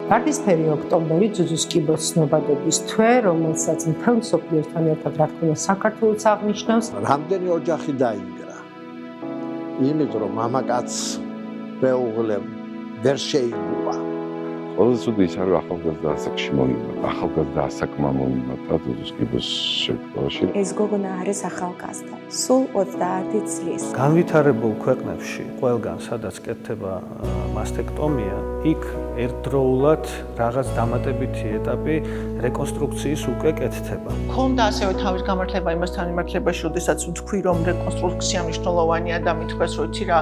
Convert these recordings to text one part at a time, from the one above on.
ვარდისფერი ოქტომბერი ძუძუს კიბოს ცნობადობის თვე, რომელსაც მთელ მსოფლიოსთან ერთად რა თქმა უნდა საქართველოს აღნიშნავს. რამდენი ოჯახი დაინგრა. იმიტომ რომ მამაკაც მეუღლე ვერ შეიგუა. ყველაზე ცუდი ის არის ახალგაზრდა ასაკში მოიმატა, ახალგაზრდა ასაკმა მოიმატა ძუძუს კიბოს შემთხვევაში. ეს გოგონა არის ახალგაზრდა, სულ 30 წლის. განვითარებულ ქვეყნებში ყველგან სადაც კეთდება მასტექტომია, იქ ერთდროულად რაღაც დამატებითი ეტაპი რეკონსტრუქციის უკვე კეთდება. ქონდა ასევე თავის გამართლება იმასთან მიმართლებაში, როდესაც ვთქვი, რომ რეკონსტრუქცია მნიშვნელოვანია და მithქვეს, რომ იცი რა,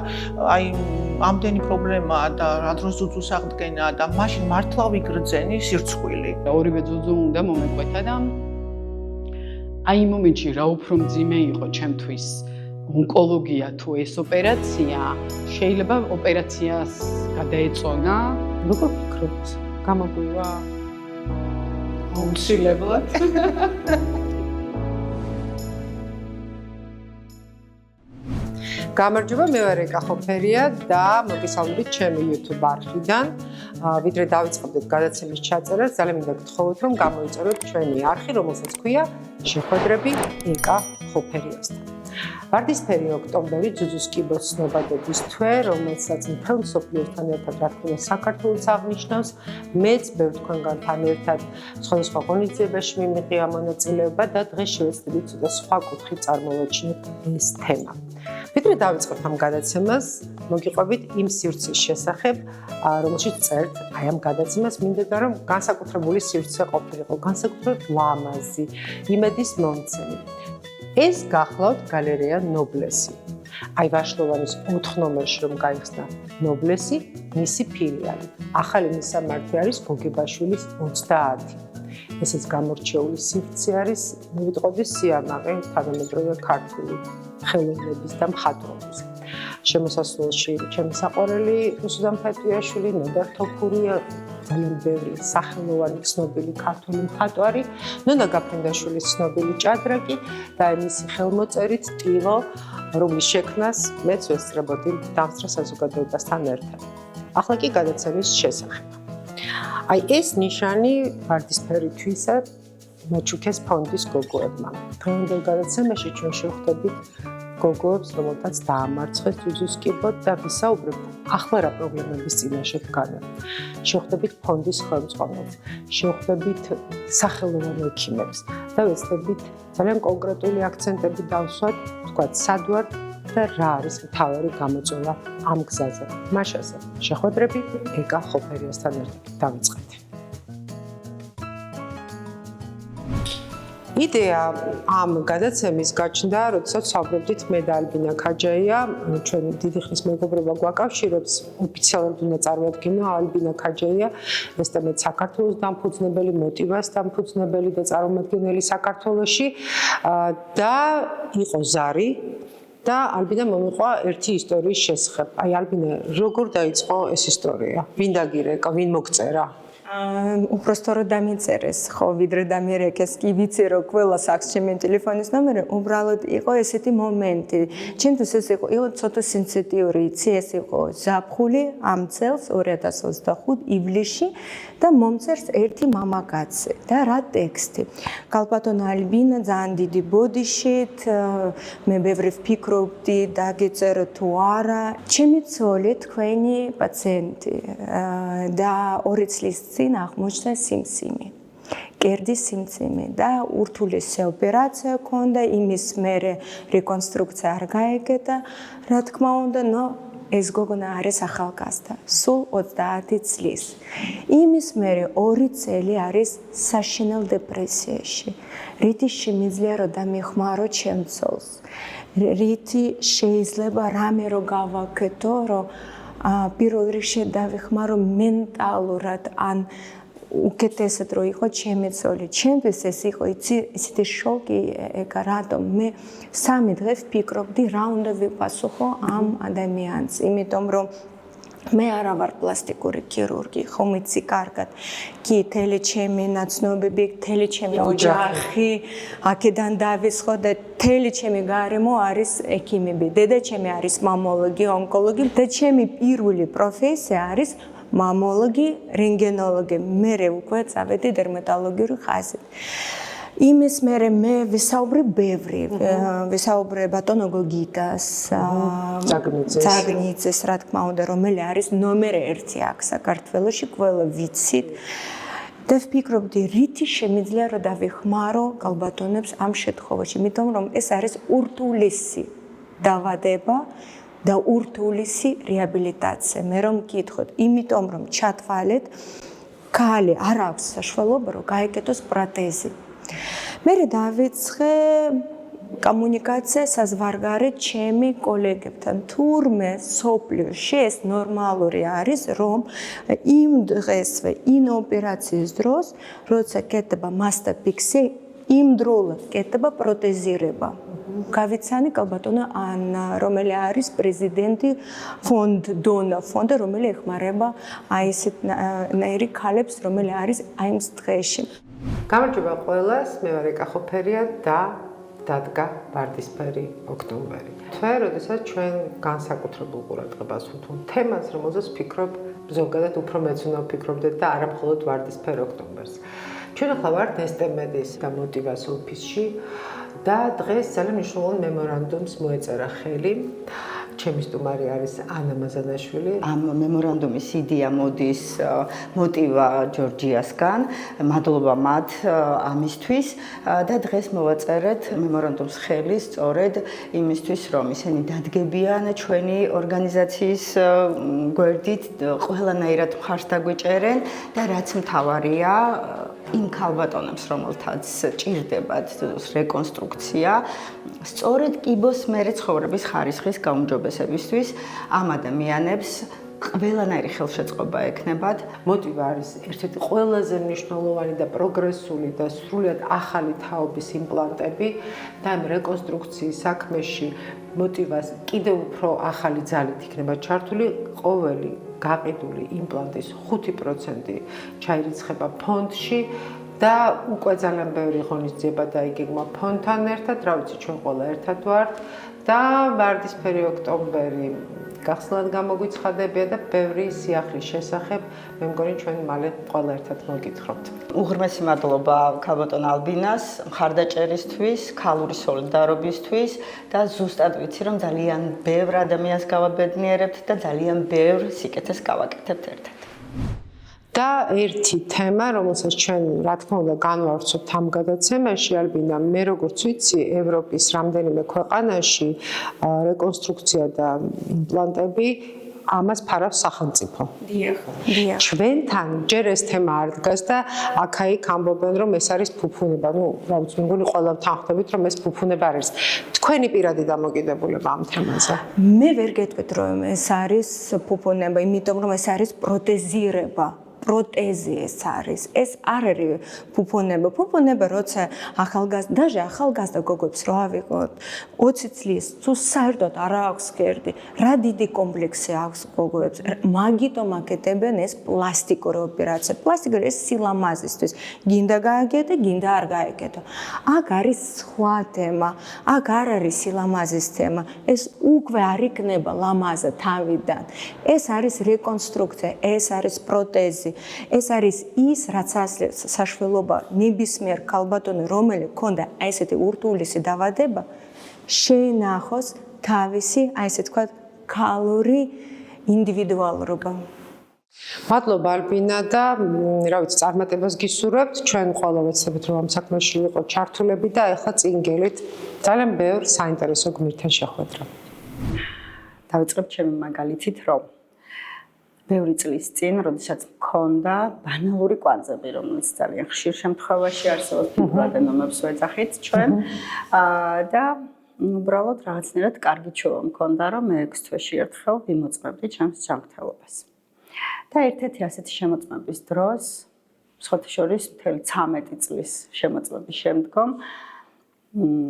აი ამდენი პრობლემაა და რა დროს ძუძუს აღდგენა და მაშინ მართლა ვიგრძენი სირცხვილი. ორივე ძუძუ უნდა მომეკვეთა და აი იმ მომენტში რა უფრო მძიმე იყო ჩემთვის ონკოლოგია თუ ეს ოპერაცია, შეიძლება ოპერაციას გადაეწონა. როგორ ფიქრობთ? გამოგვივა აუცილებლად. გამარჯობა, მე ვარ ეკა ხოფერია და მოგესალმებით ჩემი YouTube არხიდან. ვიდრე დავიწყებდეთ გადაცემის ჩაწერას, ძალიან მინდა გთხოვოთ, რომ გამოიწეროთ ჩვენი არხი, რომელსაც ქვია შეხვედრები ეკა ხოფერიასთან. ვარდისფერი ოქტომბერი ძუძუს კიბოს ცნობადობის თვე, რომელსაც მთელ მსოფლიოსთან ერთად რა თქმა უნდა საქართველოს აღნიშნავს. მეც ბევრ თქვენგანთან ერთად სხვადასხვა ღონისძიებაში მიმიღია მონაწილეობა და დღეს შევეცდებით ცოტა სხვა კუთხით წარმოვაჩინოთ ეს თემა. ვიდრე დავიწყებთ ამ გადაცემას, მოგიყვებით იმ სივრცის შესახებ, რომელშიც წერთ აი ამ გადაცემას, მინდოდა რომ განსაკუთრებული სივრცე ყოფილიყო, განსაკუთრებით ლამაზი, იმედის მომცემი. ეს გახლავთ გალერეა ნობლესი. აი ვაშლოვანის 4 ნომერში რომ გაიხსნა ნობლესი, მისი ფილიალი. ახალი მისამართი არის გოგებაშვილის 30. ესეც გამორჩეული სივრცე არის, მივიტყოდი სიამაყე თანამედროვე ქართული ხელოვნების და მხატვრობის. შემოსასვლელში ჩემი საყვარელი რუსუდან ფეტვიაშვილი, ნოდარ თოფურია, ძალიან ბევრი სახელოვანი ცნობილი ქართული მხატვარი, ნონა გაფრინდაშვილის ცნობილი ჭადრაკი და მისი ხელმოწერით ტილო, რომლის შექმნას მეც ვესწრებოდი დამსწრე საზოგადოებასთან ერთად. ახლა კი გადაცემის შესახებ. აი ეს ნიშანი ვარდისფერი თვისა მაჩუკეს ფონდის გოგოებმა. დღევანდელ გადაცემაში ჩვენ შევხვდებით გოგოებს, რომელთაც დაამარცხეს ძუძუს კიბო და ვისაუბრებთ ახლა რა პრობლემების წინაშე დგანან. შევხვდებით ფონდის ხელმძღვანელს, შევხვდებით სახელოვან ექიმებს და ვეცდებით ძალიან კონკრეტული აქცენტები დავსვათ, თქვათ სად ვარ და რა არის მთავარი გამოწვევა ამ გზაზე. მაშასე შეხვედრები ეკა ხოფერიასთან ერთად დავიწყეთ. იდეა ამ გადაცემის გაჩნდა, როდესაც ვსაუბრობდით მე და ალბინა ქაჯაია, ჩვენ დიდი ხნის მეგობრობა გვაკავშირებს, ოფიციალურად უნდა წარმოადგინო ალბინა ქაჯაია, ესწრებით საქართველოს დამფუძნებელი, მოტივას დამფუძნებელი და წარმომადგენელი საქართველოში და იყო ზარი და ალბინა მომიყვა ერთი ისტორიის შესახებ. აი ალბინა, როგორ დაიწყო ეს ისტორია? ვინ დაგირეკა, ვინ მოგწერა? უფრო სწორად დამიწერეს, ხო, ვიდრე დამიერეკეს, კი ვიცი რომ ყველა აქვს ჩემი ტელეფონის ნომერი, უბრალოდ იყო ესეთი მომენტი. ჩემთვის ეს იყო ცოტა სენსიტიური, იცი, ეს იყო ზაფხული ამ წელს 2025 ივლისში და მომწერს ერთი მამაკაცი და რა ტექსტი. კალბატონ ალბინა ძალიან დიდი ბოდიშით, მე ბევრი ვფიქრობდი დაგეწერო თუ არა. ჩემი ცოლი თქვენი პაციენტი და 2 წლის წინ აღმოჩნდა სიმსიმი. კერდის სიმსიმი და ურთულესი ოპერაცია ჰქონდა, იმის მერე რეკონსტრუქცია არ გაეკეთა, რა თქმა უნდა, ეს გოგონა არის ახალგაზრდა, სულ 30 წლის. იმის მერე 2 წელი არის საშინელ დეპრესიაში. რითი შემიძლია რომ დამიხმარო ჩემ ცოლს. რითი შეიძლება რამე რომ გავაკეთო, რომ პირველ რიგში დავიხმარო მენტალურად ან უკეთესად რო იყო ჩემი ცოლი. ჩემთვის ეს იყო ისეთი შოკი, ეკა რატომ მე 3 დღეს ვფიქრობდი რა უნდა ვიპასუხო ამ ადამიანს, იმიტომ რომ მე არა ვარ პლასტიკური ქირურგი, ხომ იცი კარგად. კი, თელი ჩემი ნაცნობები, თელი ჩემი ოჯახი, აქედან დავისხო და თელი ჩემი გარემო არის ექიმები. დედა ჩემი არის მამოლოგი, ონკოლოგი და ჩემი პირველი პროფესია არის მამოლოგი, რენტგენოლოგი, მე უკვე წავედი დერმატოლოგიური ხაზით. იმის მერე მე ვისაუბრე ბევრი, ვისაუბრე ბატონო გოგიტას, ძაგნიძეს, რა თქმა უნდა, რომელი არის ნომერ 1 აქ საქართველოში, ყველა ვიცით. და ვფიქრობდი, რითი შემიძლია რომ დავიხმარო კალბატონებს ამ შემთხვევაში, იმიტომ რომ ეს არის ურთულესი დაავადება და ურთულესი რეაბილიტაცია. მე რომ მკითხოთ, იმიტომ რომ ჩათვალეთ, ქალი არ აქვს საშუალება რომ გაეკეთოს პროტეზი. მე დავიწყე კომუნიკაცია საზღვარგარეთ ჩემი კოლეგებთან. თურმე სოფლიოში ეს ნორმალური არის, რომ იმ დღესვე, იმ ოპერაციის დროს, როცა კეთდება მასტაფიქსი, იმ დროულად კეთდება პროტეზირება. გავიცანი კალბატონო ანა, რომელი არის პრეზიდენტი ფონდ დონა ფონდა, რომელი ეხმარება აი ესეთნაირი ქალებს, რომელი არის აი ამ დღეში. გამარჯობა ყველას, მე ვარ ეკა ხოფერია და დადგა ვარდისფერი ოქტომბერი. თვე, როდესაც ჩვენ განსაკუთრებულ ყურადღებას უთმობთ თემას, რომელზეც ვფიქრობ, ზოგადად უფრო მეც უნდა ვფიქრობდეთ და არა მხოლოდ ვარდისფერ ოქტომბერს. ჩვენ ახლა ვართ STMED-ის და მოტივას ოფისში და დღეს ძალიან მნიშვნელოვან მემორანდუმს მოეწერა ხელი. ჩემი სტუმარი არის ანა მაზანაშვილი. ამ მემორანდუმის იდეა მოდის მოტივა ჯორჯიასგან. მადლობა მათ ამისთვის და დღეს მოვაწერეთ მემორანდუმს ხელი სწორედ იმისთვის, რომ ისინი დადგებიან ჩვენი ორგანიზაციის გვერდით, ყველანაირად მხარს დაგვიჭერენ და რაც მთავარია, იმ ქალბატონებს, რომელთაც ჭირდებათ რეკონსტრუქცია, სწორედ კიბოს მერე ცხოვრების ხარისხის გაუმჯობესებისთვის ამ ადამიანებს ყველანაირი ხელშეწყობა ექნებათ. მოტივა არის ერთ-ერთი ყველაზე მნიშვნელოვანი და პროგრესული და სრულიად ახალი თაობის იმპლანტები და ამ რეკონსტრუქციის საქმეში მოტივას კიდევ უფრო ახალი ძალით იქნება ჩართული. ყოველი გაყიდული იმპლანტის 5% ჩაირიცხება ფონდში და უკვე ძალიან ბევრი ღონისძიება დაიგეგმა ფონდთან ერთად, რა ვიცი, ჩვენ ყველა ერთად ვართ და ვარდისფერი ოქტომბერი გახსნად გამოგვიცხადებია და ბევრი სიახლის შესახებ მე მგონი ჩვენ მალე ყველა ერთად მოგითხრობთ. უღრმესი მადლობა ქალბატონ ალბინას მხარდაჭერისთვის, ქალური სოლიდარობისთვის და ზუსტად ვიცი, რომ ძალიან ბევრ ადამიანს გავაბედნიერებთ და ძალიან ბევრ სიკეთეს გავაკეთებთ ერთად. და ერთი თემა, რომელსაც ჩვენ რა თქმა უნდა განვავრცობთ ამ გადაცემაში, ალბინა, მე როგორც ვიცი, ევროპის რამდენიმე ქვეყანაში რეკონსტრუქცია და იმპლანტები ამას ფარავს სახელმწიფო. დიახ. ჩვენთან ჯერ ეს თემა არ დგას და აქ-იქ ამბობენ, რომ ეს არის ფუფუნება. ნუ, რა ვიცი, მეგონი ყველა თანხმდებით, რომ ეს ფუფუნება არის. თქვენი პირადი დამოკიდებულება ამ თემაზე. მე ვერ გეტყვით, რომ ეს არის ფუფუნება, იმიტომ რომ ეს არის პროტეზირება. პროტეზი ეს არის. ეს არ არის ფუფუნება. ფუფუნება, როცა ახალგაზრდა გოგოებს რო ავიღოთ 20 წლის, თუ საერთოდ არ აქვს გერდი, რა დიდი კომპლექსი აქვს გოგოებს. მაგიტომ აკეთებენ ეს პლასტიკური ოპერაცია. პლასტიკური ეს სილამაზისთვის. გინდა გააკეთე, გინდა არ გააკეთო. აქ არის სხვა თემა. აქ არ არის სილამაზის თემა. ეს უკვე არ იქნება ლამაზა თავიდან. ეს არის რეკონსტრუქცია, ეს არის პროტეზი. ეს არის ის, რაც ასლებს საშუალება ნებისმიერ ქალბატონი, რომელიც ქონდა ესეთი ურთულესი დაავადება, შეენახოს თავისი, აი ესე თქვა, ქალური ინდივიდუალობა. მადლობა ალბინა და რა ვიცი, წარმატებას გისურვებთ. ჩვენ ყველა ვეცდებით, რომ ამ საქმეში იყო ჩართულები და ეხლა წინ გელით ძალიან ბევრ საინტერესო გმირთან შეხვედრა. დავიწყებ ჩემი მაგალითით, რომ ბევრი წლის წინ, როდესაც მქონდა ბანალური კვანძები, რომელიც ძალიან ხშირ შემთხვევაში არსებობს, ფიბრადენომებს ვეძახით ჩვენ. და უბრალოდ რაღაცნაირად კარგი ჩოვა მქონდა, რომ მე 6 თვეში ერთხელ ვიმოწმებდი ჩემს ჯანმრთელობას. და ერთ-ერთი ასეთი შემოწმების დროს, სხვათა შორის მთელი 13 წლის შემოწმების შემდგომ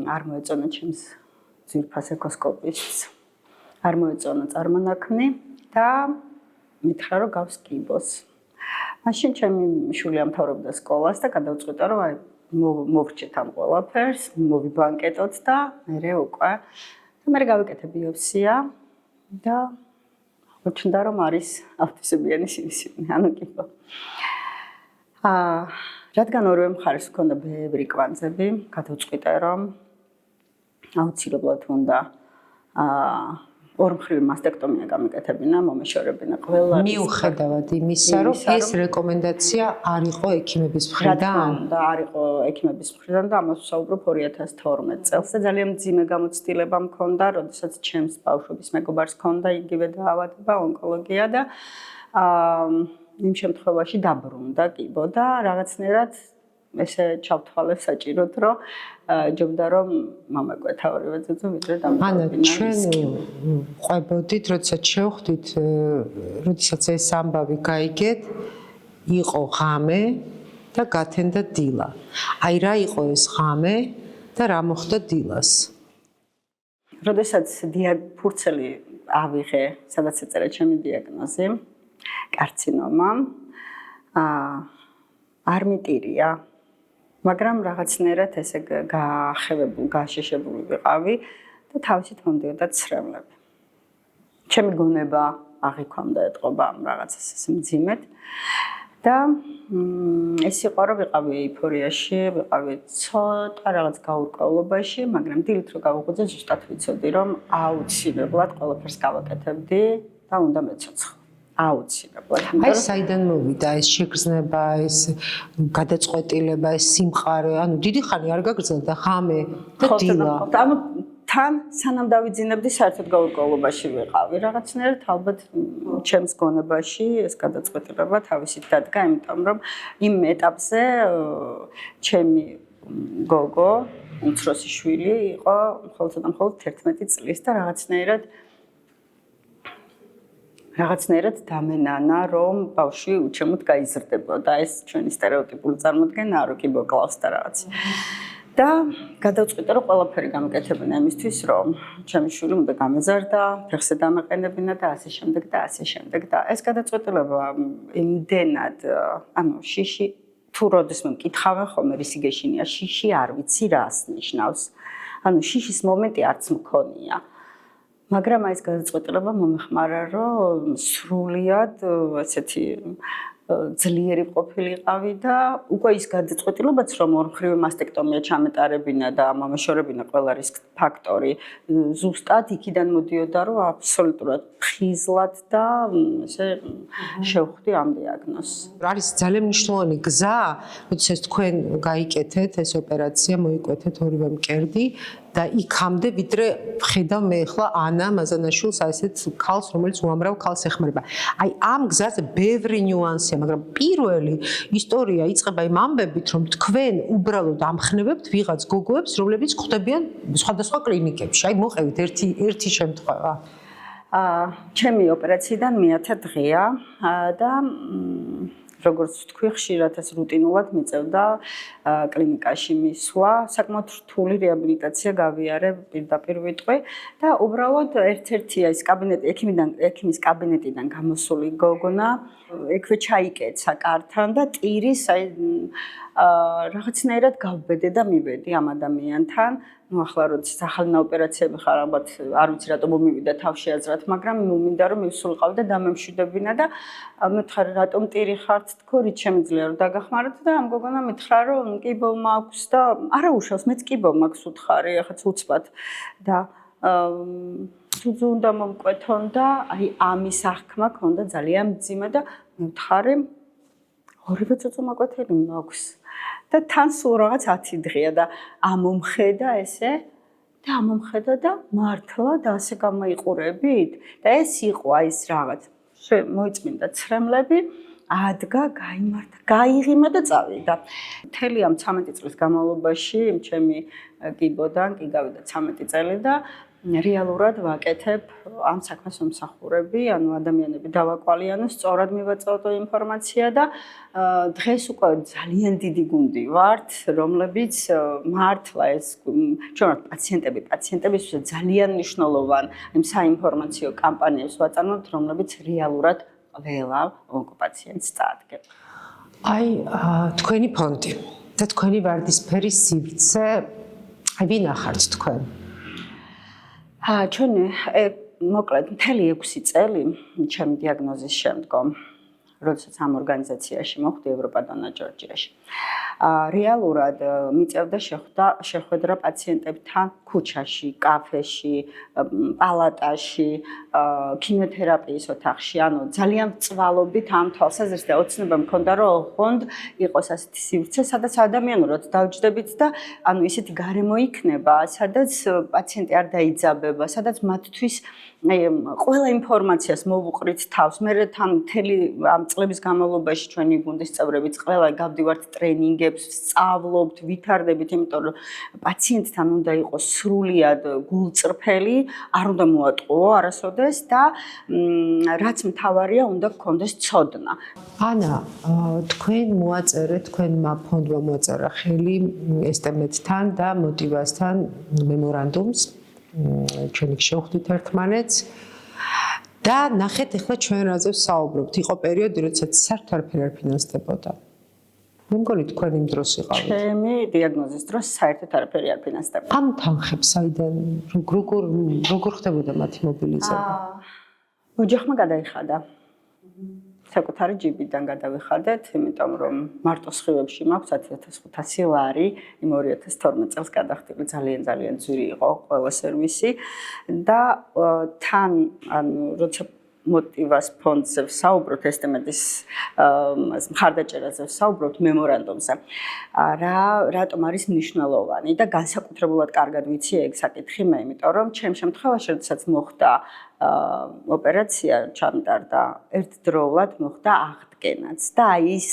არ მოეწონა ჩემს ძვირფას ეკოსკოპისტს, არ მოეწონა წარმონაქმნი და მითხრა, რომ გავს კიბოს. მაშინ ჩემი შვილი ამთავრებდა სკოლას და გადავწყვიტა, რომ აი მოვრჩეთ ამ ყველაფერს, მოვიბანკეტოთ და მე უკვე და მე გავიკეთე ბიოპსია და გორჩნდა რომ არის ავტისებიანი სინისინი, ანუ კიბო. რადგან ორივე მხარეს ჰქონდა ბევრი კვანძები, გადავწყვიტე რომ აუცილებლად უნდა ორმხრივი მასტექტომია გამეკეთებინა, მომეშორებინა ყველა. მიუხედავად იმისა, რომ ეს რეკომენდაცია არ იყო ექიმების მხრიდან. და არ იყო ექიმების მხრიდან და ამას ვსაუბრობ 2012 წელს და ძალიან მძიმე გამოცდილება მქონდა, როდესაც ჩემს ბავშვობის მეგობარს ჰქონდა იგივე დაავადება, ონკოლოგია და იმ შემთხვევაში დაბრუნდა კიბო და რაღაცნაირად ესე ჩავთვალე საჭიროდ რომ ჯობდა რომ მომეკვეთა ორივე ძუძუ ვიდრე დამთავრებინა. ჩვენ ყვებოდით, როდესაც შევხვდით, როდესაც ეს ამბავი გაიგეთ, იყო ღამე და გათენდა დილა. აი რა იყო ეს ღამე და რა მოხდა დილას? როდესაც ფურცელი ავიღე, სადაც ეწერა ჩემი დიაგნოზი, კარცინომა, არმიტირია. მაგრამ რაღაცნაირად ესე გაშეშებული ვიყავი და თავისით მომდიოდა ცრემლები. ჩემი გონება აღიქვამდა ეთყობა ამ რაღაცას ესე მძიმედ და ეს იყო რომ ვიყავი ეიფორიაში, ვიყავი ცოტა რაღაც გაურკვევლობაში, მაგრამ დილით რო გავუღვიძე ზუსტად ვიცოდი რომ აუცილებლად ყველაფერს გავაკეთებდი და უნდა მეცოცხლო. აუცილებლად. აი საიდან მოვიდა ეს შეგრძნება, ეს გადაწყვეტილება, ეს სიმყარე, ანუ დიდი ხანი არ გაგრძელდა ღამე და დილა. ანუ თან სანამ დავიძინებდი საერთოდ გაურკვევლობაში ვიყავი. რაღაცნაირად ალბათ ჩემს გონებაში ეს გადაწყვეტილება თავისით დადგა, იმიტომ რომ იმ ეტაპზე ჩემი გოგო, უმცროსი შვილი იყო მხოლოდ 11 წლის და რაღაცნაირად დამენანა, რომ ბავშვი უჩემოდ გაიზრდებოდა. ეს ჩვენი სტერეოტიპული წარმოდგენაა, რომ კიბო კლავს და რაღაც. და გადავწყვიტე, რომ ყველაფერი გამეკეთებინა იმისთვის, რომ ჩემი შვილი უნდა გამეზარდა, ფეხზე დამეყენებინა და ასე შემდეგ და ასე შემდეგ და ეს გადაწყვეტილება იმდენად, ანუ შიში თუ როდესმე მკითხავენ ხოლმე რისი გეშინია შიში, არ ვიცი რას ნიშნავს. ანუ შიშის მომენტი არც მქონია. მაგრამ აი ეს გადაწყვეტილება მომეხმარა, რომ სრულიად ესეთი ძლიერი ყოფილიყავი და უკვე ის გადაწყვეტილებაც რომ ორმხრივი მასტექტომია ჩამეტარებინა და მომეშორებინა ყველა რისკ ფაქტორი ზუსტად იქიდან მოდიოდა, რომ აბსოლუტურად ფხიზლად და ესე შევხვდი ამ დიაგნოზს. არის ძალიან მნიშვნელოვანი გზა, როდესაც თქვენ გაიკეთეთ ეს ოპერაცია, მოიკვეთეთ ორივე მკერდი და იქამდე ვიდრე ვხედავ მე ახლა ანა მაზანაშვილს ასეთ ქალს, რომელიც უამრავ ქალს ეხმარება. აი ამ გზაზე ბევრი ნიუანსია, მაგრამ პირველი ისტორია იწყება იმ ამბებით, რომ თქვენ უბრალოდ ამხნევებთ ვიღაც გოგოებს, რომლებიც ხვდებიან სხვადასხვა კლინიკებში. აი მოყევით ერთი შემთხვევა. ჩემი ოპერაციიდან მე-10 დღეა და როგორც თქვი, ხშირად ეს რუტინულად მიწევდა კლინიკაში მისვლა, საკმაოდ რთული რეაბილიტაცია გავიარე პირდაპირ ვიტყვი და უბრალოდ ერთ-ერთი ეს კაბინეტი ექიმის კაბინეტიდან გამოსული გოგონა ექვე ჩაიკეცა კართან და ტირის აი რაღაცნაირად გავბედე და მივედი ამ ადამიანთან. ну ახლა როდესაც ახალი ოპერაციები ხარ, ალბათ არ ვიცი რატომ მომივიდა თავში აზრად, მაგრამ მომინდა რომ მივსულიყავ და დამემშვიდებინა და მეთხრა რატომ ტირი ხართ, თქო რით შემიძლია რომ დაგახმაროთ და ამ გოგონა მითხრა რომ კიბო მაქვს და არა უშავს, მეც კიბო მაქვს უთხარი, ახაც უცბად და ძუძუ უნდა მომკვეთონ და აი ამის აღქმა ქონდა ძალიან მძიმე და მითხარი ორივე ძუძუ მოკვეთილი მაქვს. და თან სულ რაღაც 10 დღეა და ამომხედა ესე და ამომხედა და მართლა და ასე გამოიყურებით და ეს იყო აი ეს რაღაც მოიწმინდა ცრემლები ადგა გაიმართა გაიღიმა და წავიდა მთელი ამ 13 წლის განმავლობაში ჩემი კიბოდან კი გავიდა 13 წელი და რეალურად ვაკეთებ ამ საქმეს მომსახურები, ანუ ადამიანები დავაკვალიანო, სწორად მივაწოდო ინფორმაცია და დღეს უკვე ძალიან დიდი გუნდი ვართ, რომლებიც მართლა ეს ჩვენ პაციენტებისთვის ძალიან მნიშვნელოვან იმ საინფორმაციო კამპანიებს ვაწარმოებთ, რომლებიც რეალურად ყველა ონკოპაციენტს წაადგენ. აი თქვენი ფონდი და თქვენი ვარდისფერი სივრცე, აი ვინ ახართ თქვენ? ჩვენი მოკლედ მთელი 6 წელი ჩემი დიაგნოზის შემდგომ, როდესაც ამ ორგანიზაციაში მოხვდი ევროპადან და ჯორჯიაში. რეალურად მიწევდა შეხვედრა პაციენტებთან ქუჩაში, კაფეში, პალატაში, ქიმიოთერაპიის ოთახში, ანუ ძალიან წვალობით ამ თვალსაზრისით ოცნება მქონდა, რომ ოღონდ იყოს ასეთი სივრცე, სადაც ადამიანურად დავჯდებით და ანუ ისეთი გარემო იქნება, სადაც პაციენტი არ დაიძაბება, სადაც მათთვის ყველა ინფორმაციას მოვუყრით თავს. მე თან მთელი ამ წლების განმავლობაში ჩვენი გუნდის წევრებიც ყველა გავდივართ ტრენინგებს, სწავლობთ, ვითარდებით, იმიტომ რომ პაციენტთან უნდა იყოს სრულიად გულწრფელი, არ უნდა მოატყუო არასოდეს და რაც მთავარია, უნდა გქონდეს ცოდნა. ანა, თქვენ მოაწერეთ, თქვენმა ფონდმა მოაწერა ხელი STM-თან და მოტივასთან მემორანდუმს. ჩვენი შევხვდით ერთმანეთს და ნახეთ ახლა ჩვენ რაზე ვსაუბრობთ. იყო პერიოდი, როდესაც საერთოდ არაფერი არ ფინანსდებოდა. მე მგონი თქვენ იმ დროს იყავით. ჩემი დიაგნოზის დროს საერთოდ არაფერი არ ფინანსდებოდა. ამ თანხებს აიდან როგორ ხდებოდა მათი მობილიზება? ოჯახმა გადაიხადა. საკუთარი ჯიბიდან გადავიხადეთ, იმიტომ რომ მარტო სხივებში მაქვს 10500 ლარი, იმ 2012 წელს გადახდილი ძალიან ძვირი იყო ყველა სერვისი და თან ანუ როცა მოტივას ფონდზე ვსაუბრობთ, STM-ის მხარდაჭერაზე ვსაუბრობთ მემორანდუმზე. რატომ არის მნიშვნელოვანი და განსაკუთრებულად კარგად ვიცი ეგ საკითხი მე, იმიტომ რომ ჩემ შემთხვევაში, როდესაც მოხდა ოპერაცია ჩამტარდა ერთდროულად მოხდა აღდგენაც და ის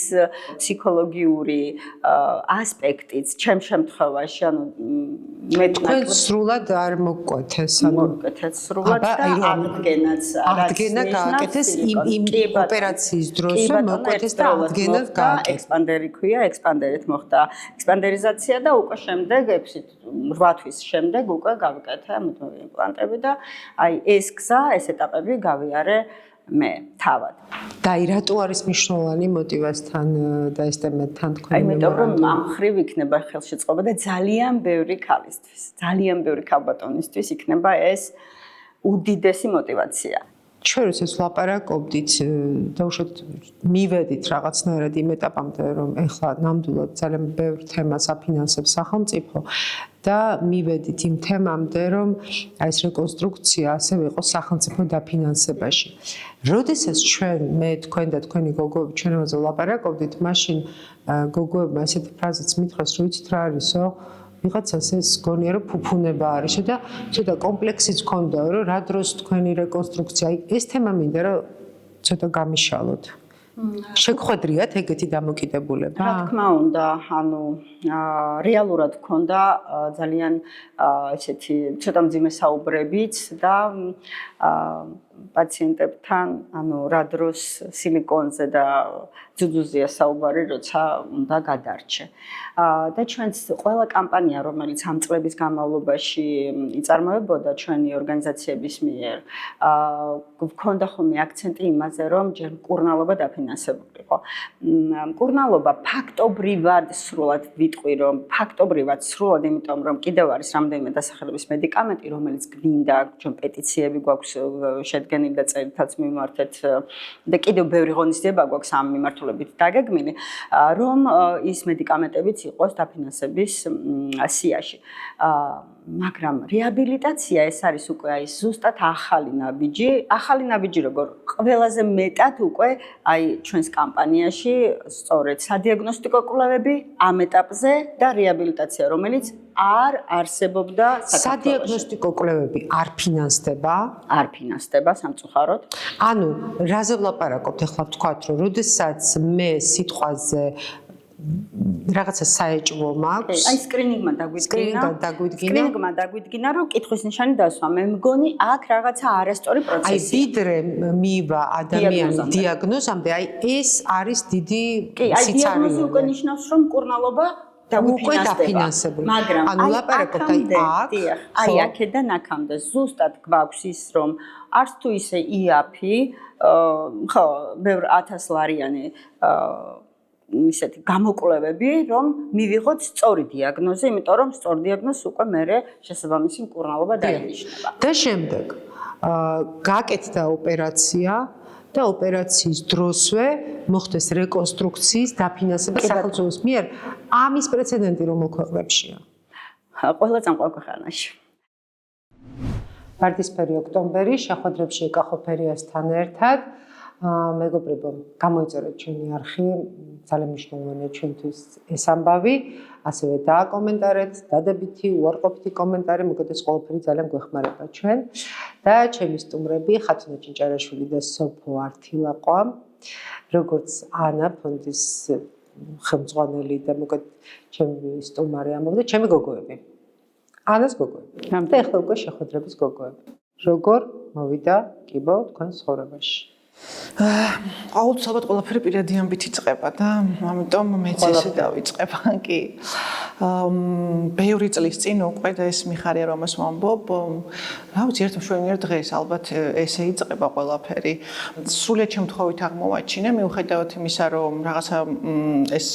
ფსიქოლოგიური ასპექტიც ჩემ შემთხვევაში ანუ მე თქვენ სრულად არ მოგკვეთეს ანუ მოგკვეთეს სრულად და აღდგენაც აღდგენა გააკეთეს იმ ოპერაციის დროს მოგკვეთეს და აღდგენა გააკეთეს ექსპანდერი ქვია ექსპანდერით მოხდა ექსპანდერიზაცია და უკვე შემდეგ 8 თვის შემდეგ უკვე გავაკეთე იმპლანტები და აი ეს ეს ეტაპები გავიარე მე თავად. და რატო არის მნიშვნელოვანი მოტივასთან და STM-თან თქვენი იმიტომ რომ ამ ხრივ იქნება ხელშეწყობა და ძალიან ბევრი ქალისთვის, ძალიან ბევრი ქალბატონისთვის იქნება ეს უდიდესი მოტივაცია. ჩვენ როდესაც ვლაპარაკობდით და უშუალოდ მივედით რაღაცნაირად იმ ეტაპამდე რომ ეხლა ნამდვილად ძალიან ბევრ თემას აფინანსებს სახელმწიფო და მივედით იმ თემამდე რომ ეს რეკონსტრუქცია ასევე იყოს სახელმწიფო დაფინანსებაში. როდესაც ჩვენ მე თქვენ და თქვენი გოგოები ჩვენ ამაზე ვლაპარაკობდით, მაშინ გოგოებმა ესეთი ფრაზაც მითხრას, რომ იცით რა არისო? ვიღაცას ეს გონია რომ ფუფუნება არისო და ცოტა კომპლექსიც ჰქონდაო რომ რა დროს თქვენი რეკონსტრუქცია ეს თემა მინდა რომ ცოტა გამიშალოთ. შეგხვედრიათ ეგეთი დამოკიდებულება? რა თქმა უნდა, ანუ რეალურად ჰქონდა ძალიან ესეთი ცოტა მძიმე საუბრებიც და პაციენტებთან, ანუ რა დროს სილიკონზე და ძუძუზია საუბარი, როცა უნდა გადარჩე. და ჩვენს ყველა კამპანია, რომელიც ამ წლების განმავლობაში იწარმოებოდა ჩვენი ორგანიზაციების მიერ, გვქონდა ხოლმე აქცენტი იმაზე, რომ ჯერ მკურნალობა დაფინანსებულიყო. მკურნალობა ფაქტობრივად სრულად ვიტყვი, რომ ფაქტობრივად სრულად, იმიტომ რომ კიდევ არის რამდენიმე დასახელების მედიკამენტი, რომელიც გვინდა, ჩვენ პეტიციები გვაქვს შედგენილი და წერითაც მიმართეთ და კიდევ ბევრი ღონისძიება გვაქვს ამ მიმართულებით დაგეგმილი, რომ ის მედიკამენტებიც იყოს დაფინანსების სიაში. მაგრამ რეაბილიტაცია ეს არის უკვე აი ზუსტად ახალი ნაბიჯი, როგორ ყველაზე მეტად უკვე აი ჩვენს კამპანიაში სწორედ სადიაგნოსტიკო კვლევები ამ ეტაპზე და რეაბილიტაცია, რომელიც არ არსებობდა საქართველოში. სადიაგნოსტიკო კვლევები არ ფინანსდება? არ ფინანსდება სამწუხაროდ. ანუ რაზე ვლაპარაკობთ ახლა ვთქვათ, რომ როდესაც მე სიტყვაზე რაღაცა საეჭვო მაქვს. აი სკრინინგმა დაგვიდგინა, რომ კითხვის ნიშანი დასვა. მე მგონი აქ რაღაცა არასწორი პროცესია. აი ვიდრე მივა ადამიანი დიაგნოზამდე, აი ეს არის დიდი სიცარიელი. აი დიაგნოზი უკვე ნიშნავს, რომ მკურნალობა დაფინანსებული. მაგრამ ანუ ლაპარაკობთ აი აქედან აქამდე ზუსტად გვაქვს ის, რომ არც თუ ისე იაფი, ხო, ბევრ 1000 ლარიანი ისეთი გამოკვლევები, რომ მივიღოთ სწორი დიაგნოზი, იმიტომ რომ სწორ დიაგნოზს უკვე მერე შესაბამისი მკურნალობა დაინიშნება. და შემდეგ გაკეთდა ოპერაცია და ოპერაციის დროსვე მოხდეს რეკონსტრუქციის დაფინანსება სახელმწიფოს მიერ. ამის პრეცედენტი რომელ ქვეყნებშია? ყველა წამყვან ქვეყანაში. ვარდისფერი ოქტომბერი შეხვედრებში ეკახოფერიასთან ერთად მეგობრებო, გამოიწერეთ ჩვენი არხი, ძალიან მნიშვნელოვანია ჩვენთვის ეს ამბავი, ასევე დააკომენტარეთ, დადებითი, უარყოფითი კომენტარი, მოკლედ ეს ყველაფერი ძალიან გვეხმარება ჩვენ და ჩემი სტუმრები ხათუნა ჭინჭარაშვილი და სოფო ართილაყვა, როგორც ანა ფონდის ხელმძღვანელი და მოკლედ ჩემი სტუმარი ამბობდა, ჩემი გოგოები. ანას გოგოები. და ახლა უკვე შეხვედრების გოგოები. როგორ მოვიდა კიბო თქვენ ცხოვრებაში? აუცილებლად ყველაფერი პირადი ამბით იწყება და ამიტომ მეც ესე დავიწყებ. კი. ბევრი წლის წინ უკვე და ეს მიხარია რომ ეს ვამბობ, რა ვიცი, ერთ მშვენიერ დღეს ალბათ ესე იწყება ყველაფერი. სრულიად შემთხვევით აღმოვაჩინე, მიუხედავად იმისა, რომ რაღაცა ეს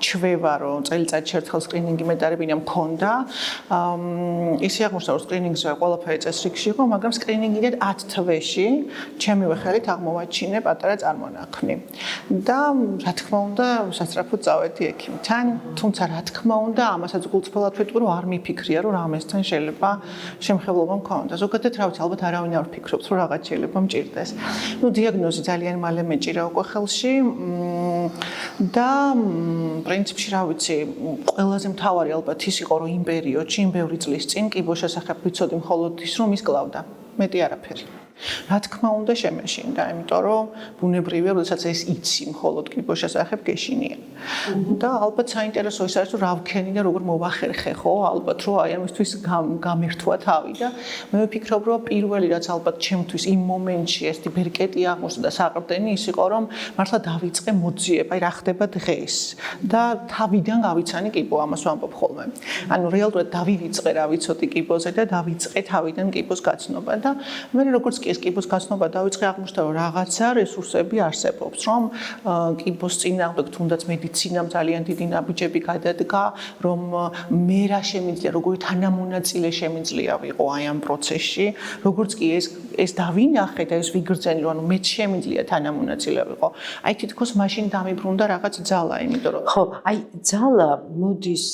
ჩვევა, რომ წელიწადში ერთხელ სკრინინგი მეტარებინა მქონდა, ისე აღმოჩნდა, რომ სკრინინგზე ყველაფერი წესრიგში იყო, მაგრამ სკრინინგიდან 10 თვეში ჩემივე ხელით აღმოვაჩინე პატარა წარმონაქმნი. და რა თქმა უნდა, სასწრაფოდ წავედი ექიმთან, თუმცა რა თქმა უნდა, ამასაც გულწრფელად ვიტყვი, რომ არ მიფიქრია, რომ რამესთან შეიძლება შემხებლობა მქონდა. ზოგადად, რა ვიცი, ალბათ არავინ არ ფიქრობს, რომ რაღაც შეიძლება მჭირდეს. დიაგნოზი ძალიან მალე მეჭირა უკვე ხელში და პრინციპში, რა ვიცი, ყველაზე მთავარი ალბათ ის იყო, რომ იმ პერიოდში, იმ ბევრი წლის წინ კიბოს შესახებ ვიცოდი მხოლოდ ის, რომ ის კლავდა. მეტი არაფერი. რა თქმა უნდა შემეშინდა, იმიტომ რომ ბუნებრივია, როდესაც ეს იცი მხოლოდ კიბოს შესახებ გეშინია. და ალბათ საინტერესო ის არის, რომ რა ვქენი და როგორ მოვახერხე, ხო? ალბათ რომ აი ამისთვის გამერთვა თავი და მე ვფიქრობ, რომ პირველი რაც ალბათ ჩემთვის იმ მომენტში ეს ბერკეტი აღმოჩნდა და საყრდენი ის იყო, რომ მართლა დავიწყე მოძიება, აი რა ხდება დღეს და თავიდან გავიცანი კიბო, ამას ვამბობ ხოლმე. ანუ რეალურად დავივიწყე რა ვიცოდი კიბოზე და დავიწყე თავიდან კიბოს გაცნობა და მე როგორც ეს კიბოს გაცნობა დავიწყე აღმოჩნდა რომ რაღაცა რესურსები არსებობს რომ კიბოს წინააღმდეგ თუნდაც მედიცინამ ძალიან დიდი ნაბიჯები გადადგა რომ მე რა შემიძლია როგორი თანამონაწილე შემიძლია ვიყო აი ამ პროცესში როგორც კი ეს დავინახე და ეს ვიგრძენი რომ ანუ მე შემიძლია თანამონაწილე ვიყო აი თითქოს მაშინ დამიბრუნდა რაღაც ძალა იმიტომ რომ ხო აი ძალა მოდის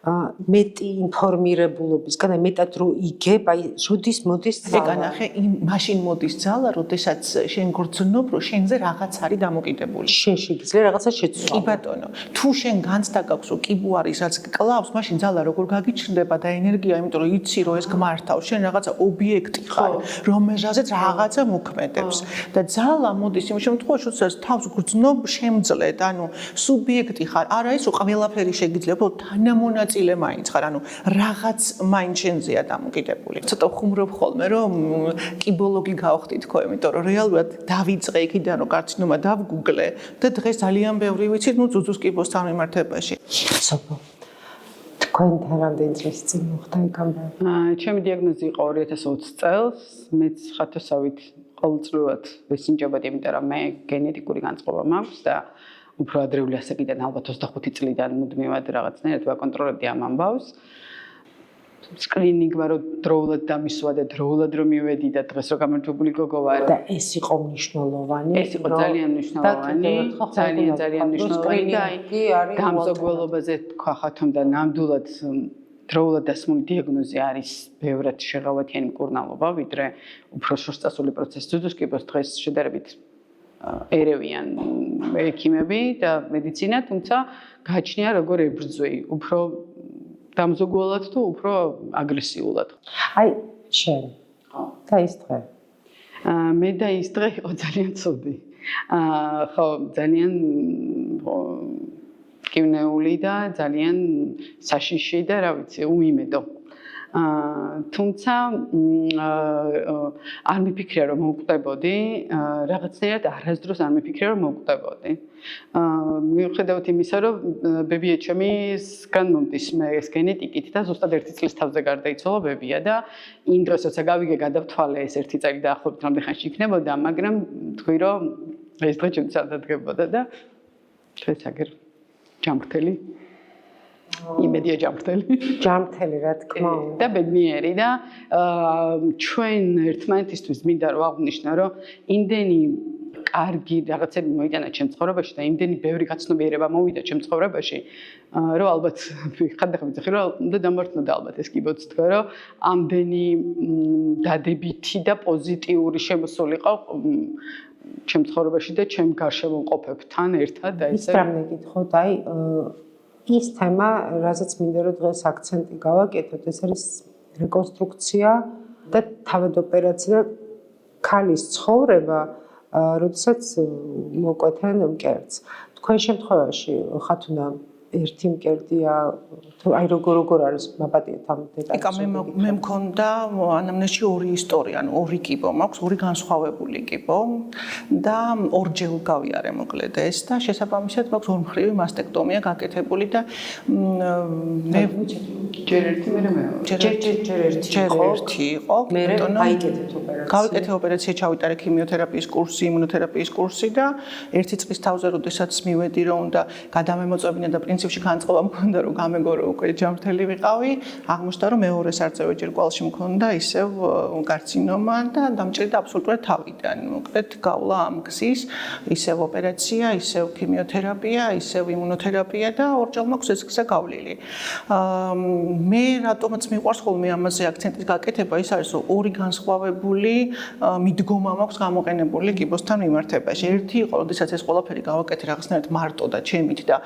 მეტი ინფორმირებულობისგან, აი მეტად რო იგებ, აი როდის მოდის ძალა. ეგანახე, მაშინ მოდის ძალა, როდესაც შენ გრძნობ, რომ შენზე რაღაც არის დამოკიდებული. შენ შეგიძლია რაღაცა შეცვალო. კი ბატონო, თუ შენ განცდა გაქვს, რომ კიბო არის, რაც კლავს, მაშინ ძალა როგორ გაგიჩნდება და ენერგია, იმიტომ რომ იცი, რომ ეს გმართავს, შენ რაღაცა ობიექტი ხარ, რომელზეც რაღაცა მოქმედებს. და ძალა მოდის იმ შემთხვევაში, როდესაც თავს გრძნობ, შემძლედ, ანუ სუბიექტი ხარ, არა ის, რომ ყველაფერი შეგიძლია, უბრალოდ თანამონაწილე წილე მაინც ხარ, ანუ რაღაც მაინც შენზეა დამოკიდებული. ცოტა ხუმრობ ხოლმე, რომ კიბოლოგი გავხდი თქო, იმიტომ რომ რეალურად დავიწყე იქიდან, რომ კარცინომა დავგუგლე და დღეს ძალიან ბევრი ვიცით, ნუ ძუძუს კიბოსთან მიმართებაში. სოფო. თქვენთან რამდენი წლის წინ მოხდა იქ ამბავი? ჩემი დიაგნოზი იყო 2020 წელს, მეც ხათოსავით ყოველწლიურად ვესინჯებოდი, იმიტომ რომ მე გენეტიკური განწყობა მაქვს და უფრო ადრეული ასაკიდან ალბათ 25 წლიდან მუდმივად რაღაცნაირად ვაკონტროლებდი ამ ამბავს. სკრინინგმა რო დროულად დამისვა და დროულად რომ მივედი და დღეს რო გამარჯვებული გოგო ვარ. და ეს იყო მნიშვნელოვანი. ეს იყო ძალიან მნიშვნელოვანი. ძალიან მნიშვნელოვანი და აი გამზოგველობაზე თქვა ხათომ და ნამდვილად დროულად დასმული დიაგნოზი არის ბევრად შეღავათიანი მკურნალობა, ვიდრე უფრო შორსწასული პროცესი. ძუძუს კიბოს დღეს შედარებით ერევიან ექიმები და მედიცინა, თუმცა გააჩნია როგორ ებრძვი, უფრო დამზოგველად თუ უფრო აგრესიულად. აი, შენ. და ის დღე. მე და ის დღე იყო ძალიან ცუდი. ხო, ძალიან კივნეული და ძალიან საშიში და რა ვიცი, უიმედო. თუმცა არ მიფიქრია რომ მოვკვდებოდი, რაღაცნაირად არასდროს არ მიფიქრია რომ მოვკვდებოდი. მიუხედავად იმისა, რომ ბებია ჩემისგან მომდის მე ეს გენეტიკით და ზუსტად 1 წლის თავზე გარდაიცვალა ბებია და იმ დროს როცა გავიგე გადავთვალე ეს 1 წელი დაახლოებით რამდენი ხანში იქნებოდა, მაგრამ თქვი რომ ეს დღე ჩემთვის არ დადგებოდა და დღეს აგერ ჯამრთელი იმედია ჯანმრთელი. ჯანმრთელი რა თქმა უნდა. და ბედნიერი და ჩვენ ერთმანეთისთვის მინდა რომ აღვნიშნო რომ იმდენი კარგი რაღაცები მოიტანა ჩემ ცხოვრებაში და იმდენი ბევრი გაცნობიერება მოვიდა ჩემ ცხოვრებაში რომ ალბათ ხანდახან ვიცი რომ უნდა დამართნოდა ალბათ ეს კი ბოცთქო რომ ამდენი დადებითი და პოზიტიური შემოსულიყო ჩემ ცხოვრებაში და ჩემ გარშემო მყოფებთან ერთად და ესე ისე მეკითხოთ აი ის თემა რასაც მინდა რომ დღეს აქცენტი გავაკეთოთ ეს არის რეკონსტრუქცია და თავად ოპერაცია და ქალის ცხოვრება როდესაც მოკვეთან მკერდს. თქვენ შემთხვევაში ხათუნა ერთი მკერდია თუ აი როგორ არის მაპატიეთ ამ დეტალს. ეკა მე მქონდა ანამნეზში ორი ისტორია, ანუ ორი კიბო მაქვს, ორი განსხვავებული კიბო და ორჯერ გავიარე მოკლედ ეს და შესაბამისად მაქვს ორმხრივი მასტექტომია გაკეთებული და მე ჯერ ერთი ჯერ ერთი იყო. მე გაიკეთეთ ოპერაცია. გავიკეთე ოპერაცია, ჩავიტარე ქიმიოთერაპიის კურსი, იმუნოთერაპიის კურსი და ერთი წლის თავზე როდესაც მივედი რომ უნდა გადამემოწებინა და პრინციპში განწყობა მქონდა რომ გამეგორო უკვე ჯანმრთელი ვიყავი, აღმოჩნდა რომ მეორე სარწევეჯერ კვალში მქონდა ისევ კარცინომა და დამჭირდა აბსოლუტურად თავიდან. მოკლედ გავლა ამ გზის, ისევ ოპერაცია, ისევ ქიმიოთერაპია, ისევ იმუნოთერაპია და ორჯერ მაქვს ეს გზა გავლილი. მე რატომაც მიყვარს ხოლმე ამაზე აქცენტის გაკეთება ის არის რომ ორი განსხვავებული მიდგომა მაქვს გამოყენებული კიბოსთან მიმართებაში. ერთი იყო, როდესაც ეს ყველაფერი გავაკეთე რაღაცნაირად მარტო და ჩემით და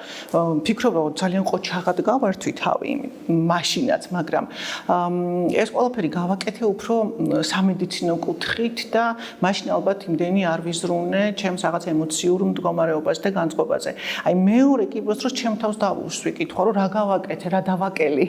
ფიქრობ რომ ძალიან ყოჩაღად გავართვი თავი მაშინაც, მაგრამ ეს ყველაფერი გავაკეთე უფრო სამედიცინო კუთხით და მაშინ ალბათ იმდენი არ ვიზრუნე ჩემს რაღაც ემოციურ მდგომარეობაზე და განწყობაზე. აი მეორე კიბოს დროს ჩემ თავს დავუშვი კითხვა რომ რა გავაკეთე, რა დავაკელი,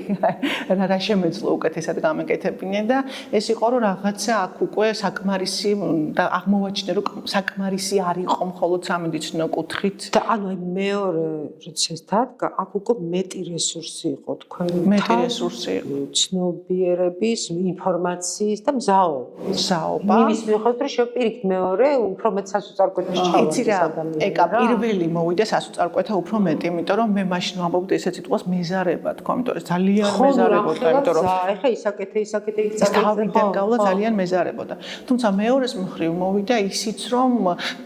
რა შემეძლო უკეთესად გამეკეთებინე და ეს იყო რომ რაღაცა აქ უკვე საკმარისი და აღმოვაჩინე რომ საკმარისი არ იყო მხოლოდ სამედიცინო კუთხით და ანუ აი მეორე როცა ეს დადგა, აქ უკვე მეტი რესურსი იყო თქვენ. მეტი რესურსი იყო. ცნობიერების, ინფორმაციის და მზაობა. იმის მიუხედავად რომ შევპირიქთ მეორე უფრო მეტ სასწარკვეთას ჩავარდე ადამიანი. ეკა პირველი მოვიდა სასწარკვეთა უფრო მეტი, იმიტომ რომ მე მაშინ ვამბობდი ესეთ სიტყვას მეზარება თქვა, იმიტომ რომ ძალიან მეზარებოდა, იმიტომ რომ ეხა ისაკეთე იქ თავიდან გავლა ძალიან მეზარებოდა. თუმცა მეორეს მხრივ მოვიდა ისიც რომ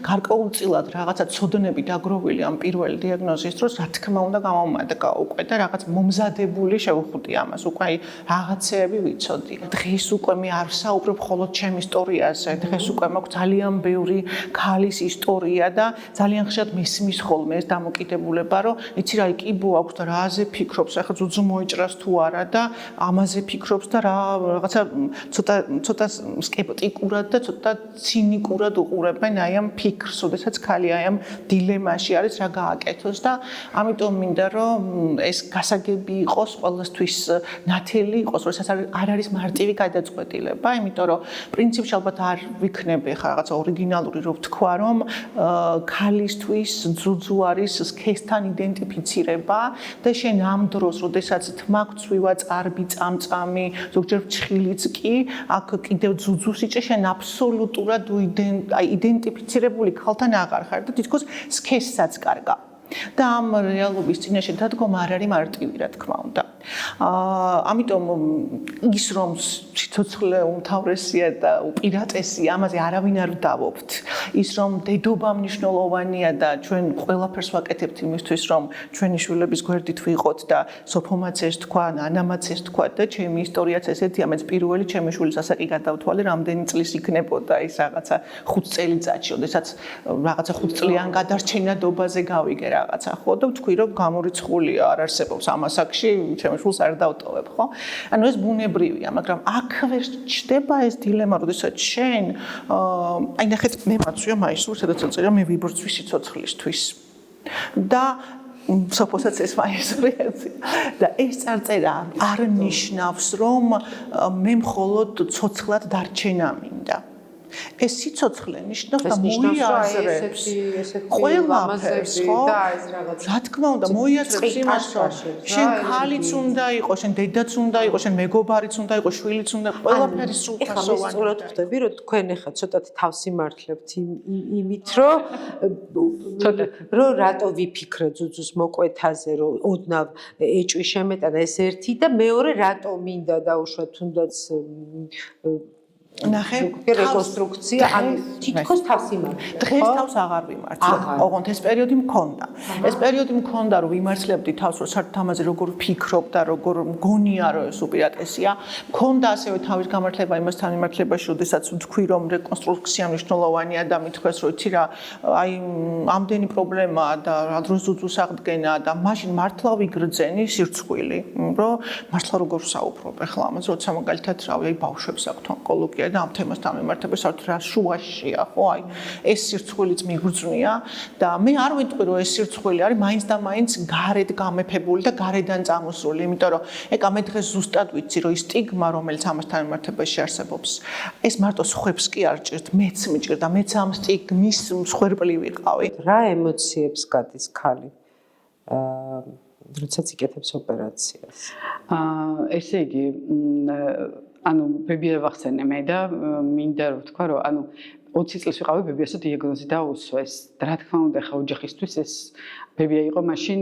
გარკვეულწილად რაღაცა ცოდნები დაგროვილი ამ პირველი დიაგნოზის დროს რა თქმა უნდა გამომადგა უკვე და რაღაც მომზადებული შევხვდი ამას უკვე აი რაღაცეები ვიცოდი. დღეს უკვე მე არ ვსაუბრობ მხოლოდ ჩემ ისტორიაზე, დღეს უკვე მაქვს ძალიან ბევრი ქალის ისტორია და ძალიან ხშირად მესმის ხოლმე ეს დამოკიდებულება რომ იცი რა კიბო აქვს და რაზე ფიქრობს, ახლა ძუძუ მოიჭრას თუ არა და ამაზე ფიქრობს და რა რაღაცა ცოტა სკეპტიკურად და ცოტა ცინიკურად უყურებენ აი ამ ფიქრს, ოდესაც ქალი აი ამ დილემაში არის რა გააკეთოს და ამიტომ მინდა რომ ეს გასაგები იყოს ყველასთვის ნათელი იყოს, როდესაც არ არის მარტივი გადაწყვეტილება, იმიტომ რომ პრინციპში ალბათ არ ვიქნები ხა რაღაცა ორიგინალური რომ ვთქვა რომ ქალისთვის ძუძუ არის სქესთან იდენტიფიცირება და შენ ამ დროს, როდესაც თმაქცვივა, წარბი, წამწამი, ზოგჯერ ფრჩხილიც კი, აქ კიდევ ძუძუს იჭე, შენ აბსოლუტურად იდენტიფიცირებული ქალთან აღარ ხარ და თითქოს სქესსაც კარგა. და ამ რეალობის წინაშე დადგომა არ არის მარტივი, რა თქმა უნდა. ამიტომ ის რომ სიცოცხლე უმთავრესია და უპირატესია, ამაზე არავინ არ ვდავობთ. ის რომ დედობა მნიშვნელოვანია და ჩვენ ყველაფერს ვაკეთებთ იმისთვის, რომ ჩვენი შვილების გვერდით ვიყოთ და სოფომაც ეს თქვა, ანამაც ეს თქვა და ჩემი ისტორიაც ესეთია, მეც პირველი ჩემი შვილის ასაკი გადავთვალე, რამდენი წლის იქნებოდა ის რაღაცა 5 წელიწადში, ოდესაც რაღაცა 5 წლიან გადარჩენადობაზე გავიგე რაღაცა ხო და ვთქვი რომ გამორიცხულია არ არსებობს ამ ასაკში ჩემს შულს არ დავტოვებ ხო ანუ ეს ბუნებრივია მაგრამ აქ ვერ ჩდება ეს დილემა როდესაც შენ აი ნახეთ მე მაცვია მაისურს სადაც წერა მე ვიბრძვი სიცოცხლისთვის და სოფოსაც ეს მაისურიაცი და ეს წარწერა არ ნიშნავს რომ მე მხოლოდ ცოცხლად დარჩენა მინდა ეს სიცოცხლე ნიშნავს და მოიაზრებს ყველაფერს, ხო? რა თქმა უნდა, მოიაზრებს იმას, რომ შენ ქალიც უნდა იყოს, შენ დედაც უნდა იყოს, შენ მეგობარიც უნდა იყოს, შვილიც უნდა, ყველაფერი სრულფასოვანი. ეხლა სწორად ხვდები, რომ თქვენ ეხლა ცოტათი თავს იმართლებთ იმით, რომ რატო ვიფიქრე ძუძუს მოკვეთაზე, რომ ოდნავ ეჭვი შემეტანა ეს ერთი და მეორე რატო მინდა დაუშვა თუნდაც ნახე, რეკონსტრუქცია, ანუ თითქოს თავს იმართლებ. დღეს თავს აღარ ვიმართლებ. ოღონდ ეს პერიოდი მქონდა. ეს პერიოდი მქონდა, რომ ვიმართლებდი თავს, რომ საერთოდ ამაზე როგორ ვფიქრობ და როგორ მგონია, რომ ეს უპირატესია. მქონდა ასევე თავის გამართლება იმასთან მიმართლებაში, როდესაც ვთქვი, რომ რეკონსტრუქცია მნიშვნელოვანია და მithქვეს, რომ იცი რა, აი ამდენი პრობლემაა და რა დროს უძუს აღდგენა და მაშინ მართლა ვიგრძენი სირცხვილი, რომ მართლა როგორ ვსაუბრობ ახლა ამაზე, როცა მაგალითად რავი, აი ბავშვებს აქვთ ონკოლოგია და ამ თემასთან მიმართებაში საერთოდ რა შუაშია, ხო? აი ეს სირცხვილიც მიგრძნია და მე არ ვიტყვი, რომ ეს სირცხვილი არის მაინც და მაინც გარეთ გამეფებული და გარედან წამოსული, იმიტომ რომ ეკა მე დღეს ზუსტად ვიცი, რომ ის სტიგმა, რომელიც ამასთან მიმართებაში არსებობს, ეს მარტო სხვებს კი არ ჭირთ, მეც მიჭირდა, მეც ამ სტიგმის მსხვერპლი ვიყავი. რა ემოციებს გადის ქალი? როდესაც იკეთებს ოპერაციას. ესე იგი, ანუ ბებია ვახსენე მე და მინდა რომ ვთქვა, რომ ანუ 20 წელს ვიყავი ბებიასო დიაგნოზი დაუსვეს. რა თქმა უნდა, ხა ოჯახისთვის ეს ბებია იყო მაშინ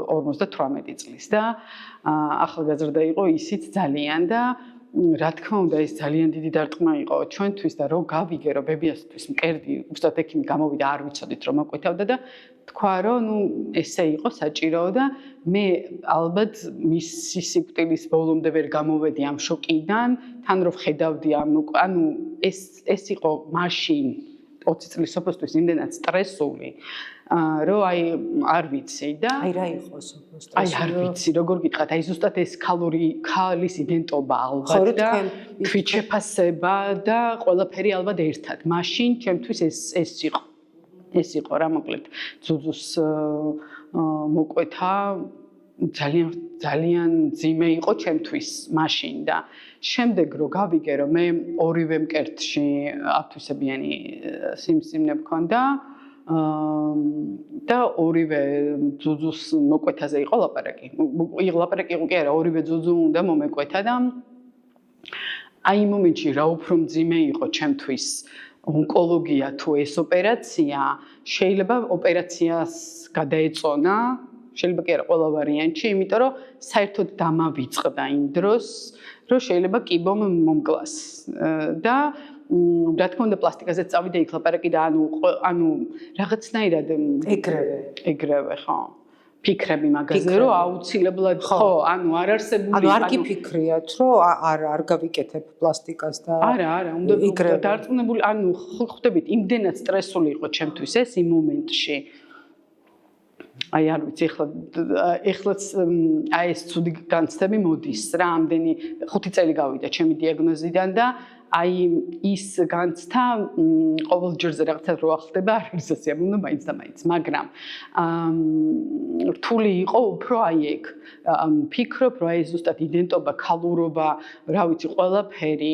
58 წლის და ახალგაზრდა იყო ისიც ძალიან და რა თქმა უნდა ეს ძალიან დიდი დარტყმა იყო ჩვენთვის და რო გავიგე რომ ბებიასთვის მკერდი უბრალოდ ექიმი გამოვიდა არ ვიცოდით რომ მოკვეთავდა და თქვა რომ ნუ ესე იყო საჭიროა და მე ალბათ მისი სიკვდილის ბოლომდე ვერ გამოვედი ამ შოკიდან თან რო ხედავდი ანუ ეს იყო მაშინ 20 წლის სოფოსთვის იმდენად სტრესული რომ აი არ ვიცი და აი რა იყო სოფოსთვის აი არ ვიცი როგორ გითხრათ აი ზუსტად ეს ქალის იდენტობა ალბათ და თვითშეფასება და ყველაფერი ალბათ ერთად მაშინ ჩემთვის ეს იყო რა მოკლედ ძუძუს მოკვეთა ძალიან ძიმე იყო ჩემთვის მაშინ და შემდეგ რო გავიგე რომ მე ორივე მკერდში ათვისებიანი სიმსივნე მქონდა და ორივე ძუძუს მოკვეთაზე იყო ლაპარაკი. ლაპარაკი იყო კი არა, ორივე ძუძუ უნდა მომეკვეთა და აი იმ მომენტში რა უფრო მძიმე იყო ჩემთვის ონკოლოგია თუ ეს ოპერაცია, შეიძლება ოპერაციას გადაეწონა, შეიძლება კი არა ყველა ვარიანტში, იმიტომ რომ საერთოდ დამავიწყდა იმ დროს, რომ შეიძლება კიბომ მომკლას და რა თქმა უნდა პლასტიკაზეც წავიდა იქ ლაპარაკი და ანუ რაღაცნაირად ეგრევე ხო ფიქრები მაგაზე რომ აუცილებლად ხო ანუ არ არსებული ანუ არ გიფიქრიათ რომ არ გავიკეთებ პლასტიკას და არა უნდა დარწმუნებული ანუ ხვდებით იმდენად სტრესული იყო ჩემთვის ეს იმ მომენტში აი არ ვიცი ეხლაც აი ეს ცუდი განცდები მოდის რა ამდენი 5 წელი გავიდა ჩემი დიაგნოზიდან და აი ის განცდა ყოველ ჯერზე რაღაცა რო ახდება არ არის ასე უნდა მაინც და მაინც მაგრამ რთული იყო უფრო აი ეგ ფიქრობ რომ აი ზუსტად იდენტობა ქალურობა რა ვიცი ყველაფერი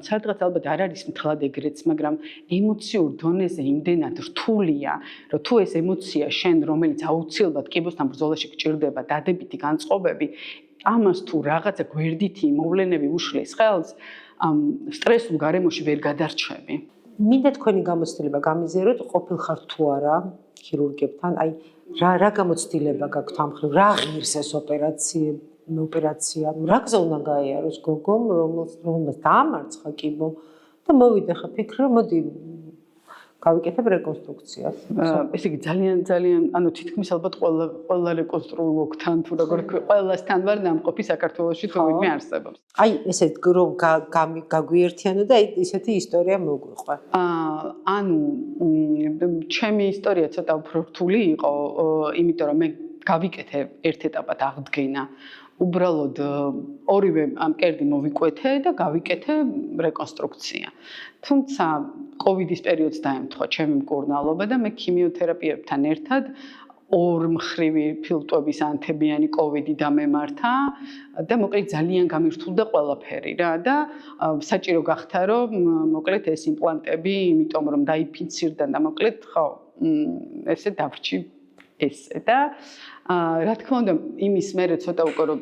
სადღაც ალბათ არ არის მთლად ეგრეც მაგრამ ემოციურ დონეზე იმდენად რთულია რომ თუ ეს ემოცია შენ რომელიც აუცილებლად კიბოსთან ბრძოლაში გჭირდება დადებითი განწყობები ამას თუ რაღაცა გვერდითი მოვლენები უშლის ხელს სტრესულ გარემოში ვერ გადარჩები. მინდა თქვენი გამოცდილება გამიზიაროთ ყოფილხარ თუ არა ქირურგებთან, აი რა გამოცდილება გაქვთ ამ ხრივ, რა ღირს ეს ოპერაცია, რა გზა უნდა გაიაროს გოგომ, რომელსაც დაამარცხა კიბო და მოვიდა ხა ფიქრი რომ მოდი გავიკეთებ რეკონსტრუქციას. ესე იგი ძალიან ანუ თითქმის ალბათ ყველა რეკონსტრუქტორთან თუ როგორ ყველასთან ვარ დამყოფი საქართველოში თუ ვინმე არსებობს. აი ესე რომ გაგვიერთიანო და აი ესეთი ისტორია მოგვიყვა. ანუ ჩემი ისტორია ცოტა უფრო რთული იყო, იმიტომ რომ მე გავიკეთე ერთ ეტაპად აღდგენა. უბრალოდ ორივე მკერდი მოვიკვეთე და გავიკეთე რეკონსტრუქცია. თუმცა კოვიდის პერიოდს დაემთხვა ჩემი მკურნალობა და მე ქიმიოთერაპიებთან ერთად ორმხრივი ფილტვების ანთებიანი კოვიდი დამემართა და მოკლედ ძალიან გამირთულდა ყველაფერი რა და საჭირო გახდა რომ მოკლედ ეს იმპლანტები იმიტომ რომ დაიფიცირდა და მოკლედ ხო ესე დავრჩი ესე და რა თქმა უნდა იმის მერე ცოტა უკვე რომ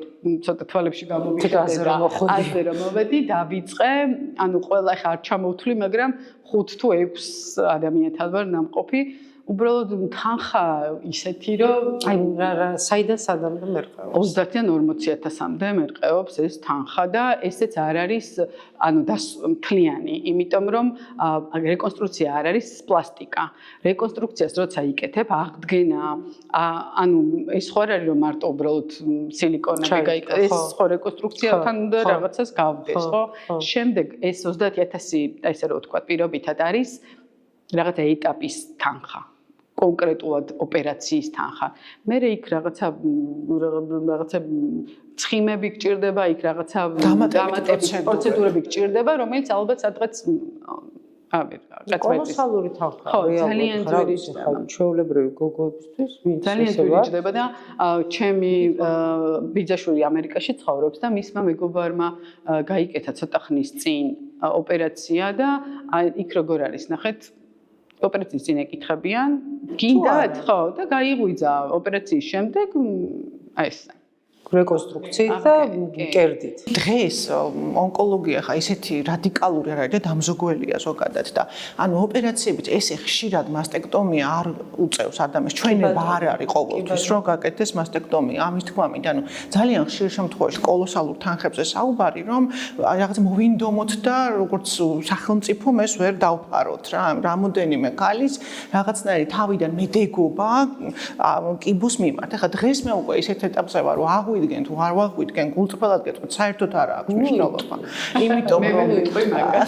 ცოტა თვალებში გამომიხედე და ასე რომ მოვედი დავიწყე ანუ ყველა ხა არ ჩამოვთვლი მაგრამ 5 თუ 6 ადამიანთან ვარ ნამყოფი უბრალოდ თანხა ისეთი რომ აი საიდან სადამდე მერყეობს 30-დან 40,000-მდე მერყეობს ეს თანხა და ესეც არ არის ანუ მთლიანი იმიტომ რომ რეკონსტრუქცია არ არის პლასტიკა რეკონსტრუქციას როცა იკეთებ აღდგენა ანუ ეს ხო არ არის რომ მარტო უბრალოდ სილიკონები გაიკეთე ეს ხო რეკონსტრუქციათან უნდა რაღაცას გავდეს ხო შემდეგ ეს 30,000 ესე რომ ვთქვა პირობითად არის რაღაცა ეტაპის თანხა კონკრეტულად ოპერაციის თანხა. მე იქ რაღაცა ცხიმები გჭირდება, იქ რაღაცა დამატების პროცედურები გჭირდება, რომელიც ალბათ სადღაც კოლოსალური თანხა. ხო, ძალიან ძვირი ჩვეულებრივი გოგოებისთვის, ვინც ძალიან ძვირი ჯდება და ჩემი ბიძაშვილი ამერიკაში ცხოვრობს და მისმა მეგობარმა გაიკეთა ცოტა ხნის წინ ოპერაცია და იქ როგორ არის, ნახეთ ოპერაციის წინ ეკითხებიან, გინდათ, ხო, და გაიღვიძა ოპერაციის შემდეგ ეს რეკონსტრუქციით და კერდით. დღეს ონკოლოგია ხა ისეთი რადიკალური არ არის და დამზოგველია ზოგადად და ანუ ოპერაციებით ესე ხშირად მასტექტომია არ უწევს ადამიანს. ჩვენება არ არის ყოველთვის რომ გაკეთდეს მასტექტომია. ამის თქმა მინდა, ანუ ძალიან ხშირ შემთხვევაში კოლოსალურ თანხებზე საუბარი რომ რაღაც მოვინდომოთ და როგორც სახელმწიფო ეს ვერ დავფაროთ რა. რამოდენიმე ქალის რაღაცნაირი თავიდან მედეგობა კიბოს მიმართ. ეხლა დღეს მე უკვე ისეთ ეტაპზე ვარ რომ აღვიდგენ თუ არ ვაღვიდგენ გულწრფელად გეტყვით საერთოდ არ აქვს მნიშვნელობა. იმიტომ რომ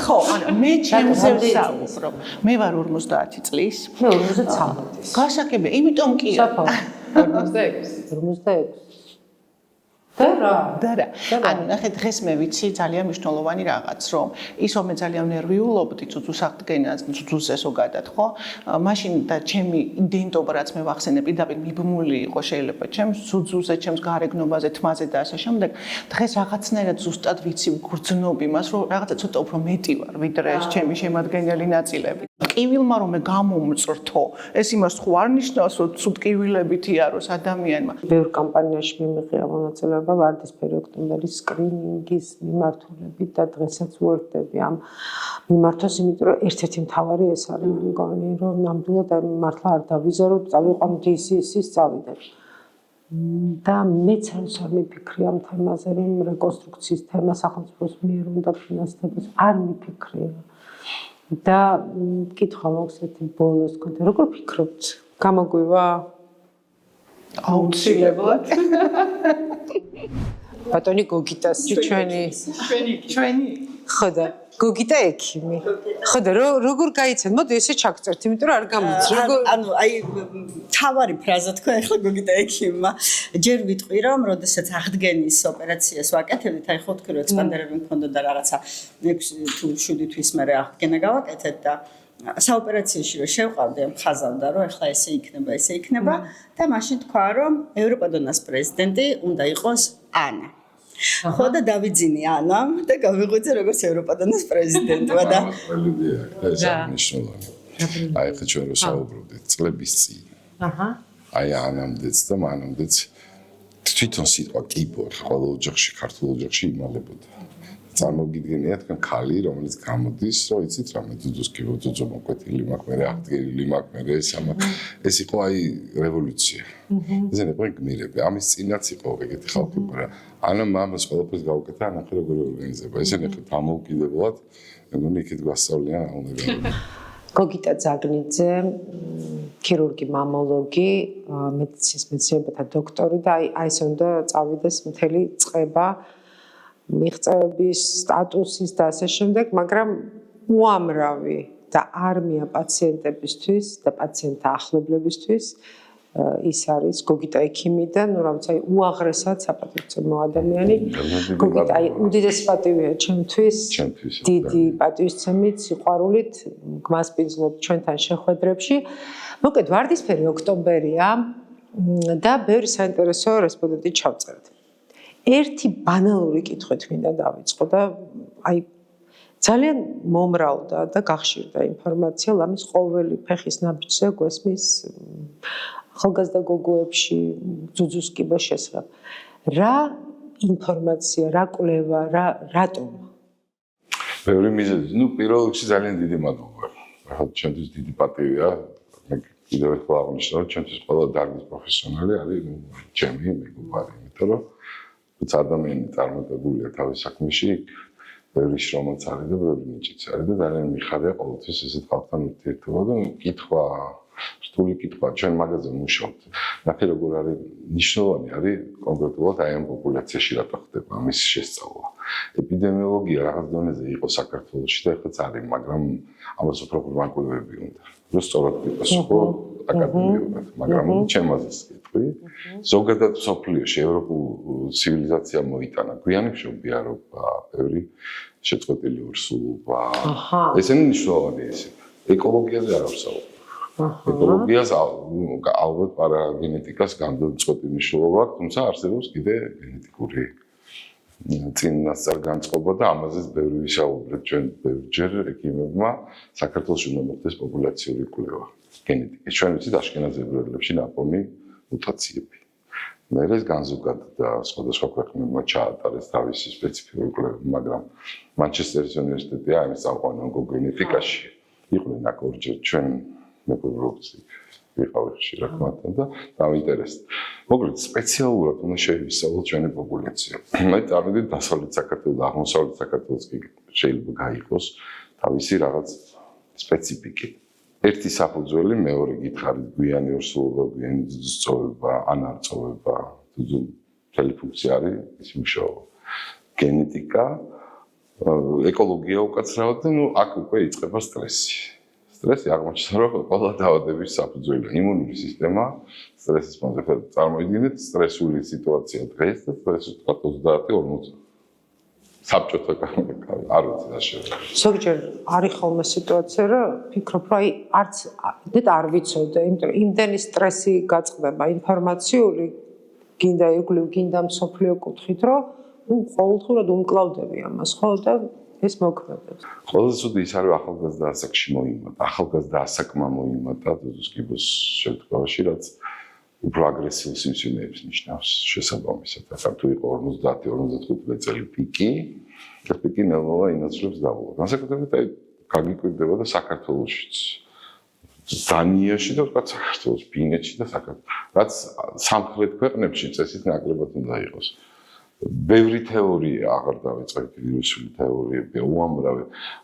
ხო, ანუ მე ჩემზე ვსაუბრობ. მე ვარ 50 წლის. მე 53. გასაგებია, იმიტომ კი 46. და რა. ანუ ნახე დღეს მე ვიცი ძალიან მნიშვნელოვანი რაღაც, რომ ის რომ მე ძალიან ნერვიულობდი ძუძუსახდგენას, ძუძუზე ზოგადად, ხო? მაშინ და ჩემი იდენტობა რაც მე ვახსენე პირდაპირ მიბმული იყო შეიძლება ჩემს ძუძუზე, ჩემს გარეგნობაზე, თმაზე და ასე შემდეგ. დღეს რაღაცნაირად ზუსტად ვიცი გრძნობ იმას, რომ რაღაცა ცოტა უფრო მეტი ვარ, ვიდრე ეს ჩემი შემადგენელი ნაწილები. ტკივილმა რომ მე გამომწრთო, ეს იმას ხო არ ნიშნავს, რომ ცუდ ტკივილებით იაროს ადამიანმა. ბევრ კამპანიაში მიმიღია მონაწილეობა ვარდისფერი ოქტომბრის სკრინინგის მიმართულებით და დღესაც ვუერთდები ამ მიმართოს, იმიტომ რომ ერთ-ერთი მთავარი ეს არის მე მგონი, რომ ნამდვილად მართლა არ დავიზარო, წავიყვან DCC-ის წავიდე. და მეც არ მიფიქრი ამ თემაზე, რომ რეკონსტრუქციის თემა სახელმწიფოს მიერ უნდა ფინანსდებოს, არ მიფიქრია. და კითხვა მოგვცეთ ბოლოს კონტე როგორ ფიქრობთ? გამოგვივა? აუცილებლად. ბატონი გოგიტასი ჩვენი ხოდა გოგიტა ექიმი. ხოდა როგორ გაიცეთ? მოდი ესე ჩაგწერთ, იმიტომ რომ არ გამიძ. ანუ აი თავარი ფრაზა თქვა ახლა გოგიტა ექიმმა. ჯერ ვიტყვი რომ როდესაც აღდგენის ოპერაციას ვაკეთებდით, აი ხო თქვი რომ ექსპანდერები მქონდა და რაღაცა 6 თუ 7 თვის მერე აღდგენა გავაკეთეთ და საოპერაციაში რომ შევყავდი ამ ხაზავდა რომ ახლა ესე იქნება და მაშინ თქვა რომ ევროპადონას პრეზიდენტი უნდა იყოს ანა. ხო და დავიძინე ანამ და გავიღვიძე როგორც ევროპადონას პრეზიდენტმა და ეს მნიშვნელოვანი. აი ხა ჩვენ რო საუბრობდით წლების წინ. აჰა. აი ანამდეც და მანამდეც თვითონ სიტყვა კიბო ყოველ ოჯახში, ქართულ ოჯახში იმალებოდა. წარმოგიდგენიათ თქვენ ქალი, რომელიც გამოდის, რომ იცით რა მე ძუძუს კიბო ძუძუ მოკვეთილი მაქვს, მე აღდგენილი მაქვს, მე ეს იყო აი რევოლუცია. ესენი იყო გმირები. ამის წინაც იყო ეგეთი ხალხი, მაგრამ ანა მამას ყველაფერს გაუკეთა, ანახე როგორ ორგანიზება. ესენი ხო დამოუკიდებლად, მეგონი იქით გვასწავლიან აუნებარი. გოგიტა ძაგნიძე, ქირურგი, მამოლოგი, მედიცინის მეცნიერებათა დოქტორი და აი ესე უნდა წავიდეს მთელი წყება მიღწევების, სტატუსის და ასე შემდეგ, მაგრამ უამრავი და არმია პაციენტებისთვის და პაციენტთა ახლობლებისთვის ის არის გოგიტა ექიმიდან, ну, რამაც აი უაღრესად საპატივცემლო ადამიანი. გოგიტა აი უდიდესი პატივია ჩემთვის. დიდი პატივისცემით, სიყვარულით, გმასპინძლობ ჩვენთან შეხვედრებში. მოკლედ ვარდისფერი ოქტომბერია. და ბევრი საინტერესო რესპონდენტი ჩავწერეთ. ერთი ბანალური კითხვით მინდა დავიწყო და აი ძალიან მომრავლდა და გახშირდა ინფორმაცია ლამის ყოველი ფეხის ნაბიჯზე გვესმის ახალგაზრდა გოგოებში ძუძუს კიბოს შესახებ. რა ინფორმაცია, რა კვლევა, რატომ? ბევრი მიზეზი. პირველ რიგში ძალიან დიდი მადლობა. რაღაც ჩემთვის დიდი პატივია. მე კიდევ ერთხელ აღნიშნავ, რომ ჩემთვის ყველა დარგის პროფესიონალი არის ჩემი მეგობარი, იმიტომ რომ თუმცა ადამიანი წარმატებულია თავის საქმეში, ბევრი შრომაც არის და ბევრი ნიჭიც არის და ძალიან მიხარია ყოველთვის ესეთ ხალხთან ურთიერთობა და კითხვა, რთული კითხვა, ჩვენ მაგაზე მუშაობთ. ნახე როგორ არის მნიშვნელოვანი არის კონკრეტულად აი ამ პოპულაციაში რატო ხდება ამის შესწავლა. ეპიდემიოლოგია რაღაც დონეზე იყო საქართველოში და ეხლაც არის, მაგრამ ამას უფრო განკუთვნილები უნდა. რო სწორად გიპასუხო აკადემიურად, მაგრამ ჩემაზეც კითხვი. ზოგადად მსოფლიოში ევროპულ ცივილიზაცია მოიტანა. გვიანი მშობია რომ ბევრი შეწყვეტილი ორსულობა. ესენი მნიშვნელოვანი ისე. ეკოლოგიაზე არ ვსაუბრობ. ეკოლოგიას ალბათ პარაგენეტიკას განმწყვეტი მნიშვნელობა აქვს, თუმცა არსებობს კიდე გენეტიკური წინასწარ განწყობა და ამაზეც ბევრი ვისაუბრეთ ჩვენ ბევრჯერ ექიმებმა საქართველოში უნდა მოხდეს პოპულაციური კვლევა გენეტიკის. ჩვენ ვიცით აშკენაზი ებრაელებში ნაპოვნი მუტაციები. მე ეს განზოგადდა სხვადასხვა ქვეყნებმა ჩაატარეს თავისი სპეციფიკური კვლევა, მაგრამ მანჩესტერის უნივერსიტეტი ამის წამყვანი ონკოგენეტიკაში იყვნენ აკორჯერ ჩვენ მეგობრობს ვიყავი ხშირად მათთან და დაინტერესდა. მოკლედ სპეციალურად უნდა შევისწავლოთ ჩვენი პოპულაცია. მე წარმოვიდგინე დასავლეთ საქართველოს და აღმოსავლეთ საქართველოს კი შეიძლება გაიყოს თავისი რაღაც სპეციფიკი. ერთი საფუძველი, მეორე გითხარით გვიანი ორსულობა, გვიანი ძუძუწოვება, ან არწოვება, ძუძუმთელი ფუნქცია არის ის მუშაობა. გენეტიკა, ეკოლოგია უკაცრავად და აქ უკვე იწყება სტრესი. სტრესი აღმოჩნდა, რომ ყველა დაავადების საფუძველია იმუნური სისტემა, სტრესის ფონზე. წარმოიდგინეთ სტრესული სიტუაცია დღეს და სტრესი თქვა 30-40. საბჭოთა კავშირი არ ვიცი რა შეიძლება. ზოგჯერ არის ხოლმე სიტუაცია, რომ ფიქრობ, რომ აი არც არ ვიცოდე, იმიტომ რომ იმდენი სტრესი გაწყდება ინფორმაციული, გინდა ირგვლივ, გინდა მსოფლიო კუთხით, რომ ყოველდღურად უმკლავდები ამას, ხო და ეს მოქმედებს. ყველაზე ცუდი ის არის ახალგაზრდა ასაკში მოიმატა. ახალგაზრდა ასაკმა მოიმატა დუზკიბოს შემთხვევაში, რაც უფრო აგრესიულ სიმსივნეებს ნიშნავს შესაბამისად. ახლა თუ იყო 50-55 წელი პიკი, ეს პიკი ნელ-ნელა ინაცვლებს დაბლა. განსაკუთრებით აი გაგიკვირდება და საქართველოშიც. დანიაში და ვთქვათ საქართველოს, ფინეთში და საქართველოს. რაც სამხრეთ ქვეყნებში წესით ნაკლებად უნდა იყოს. ბევრი თეორია აღარ დავიწყებ ვირუსული თეორიები, უამრავი.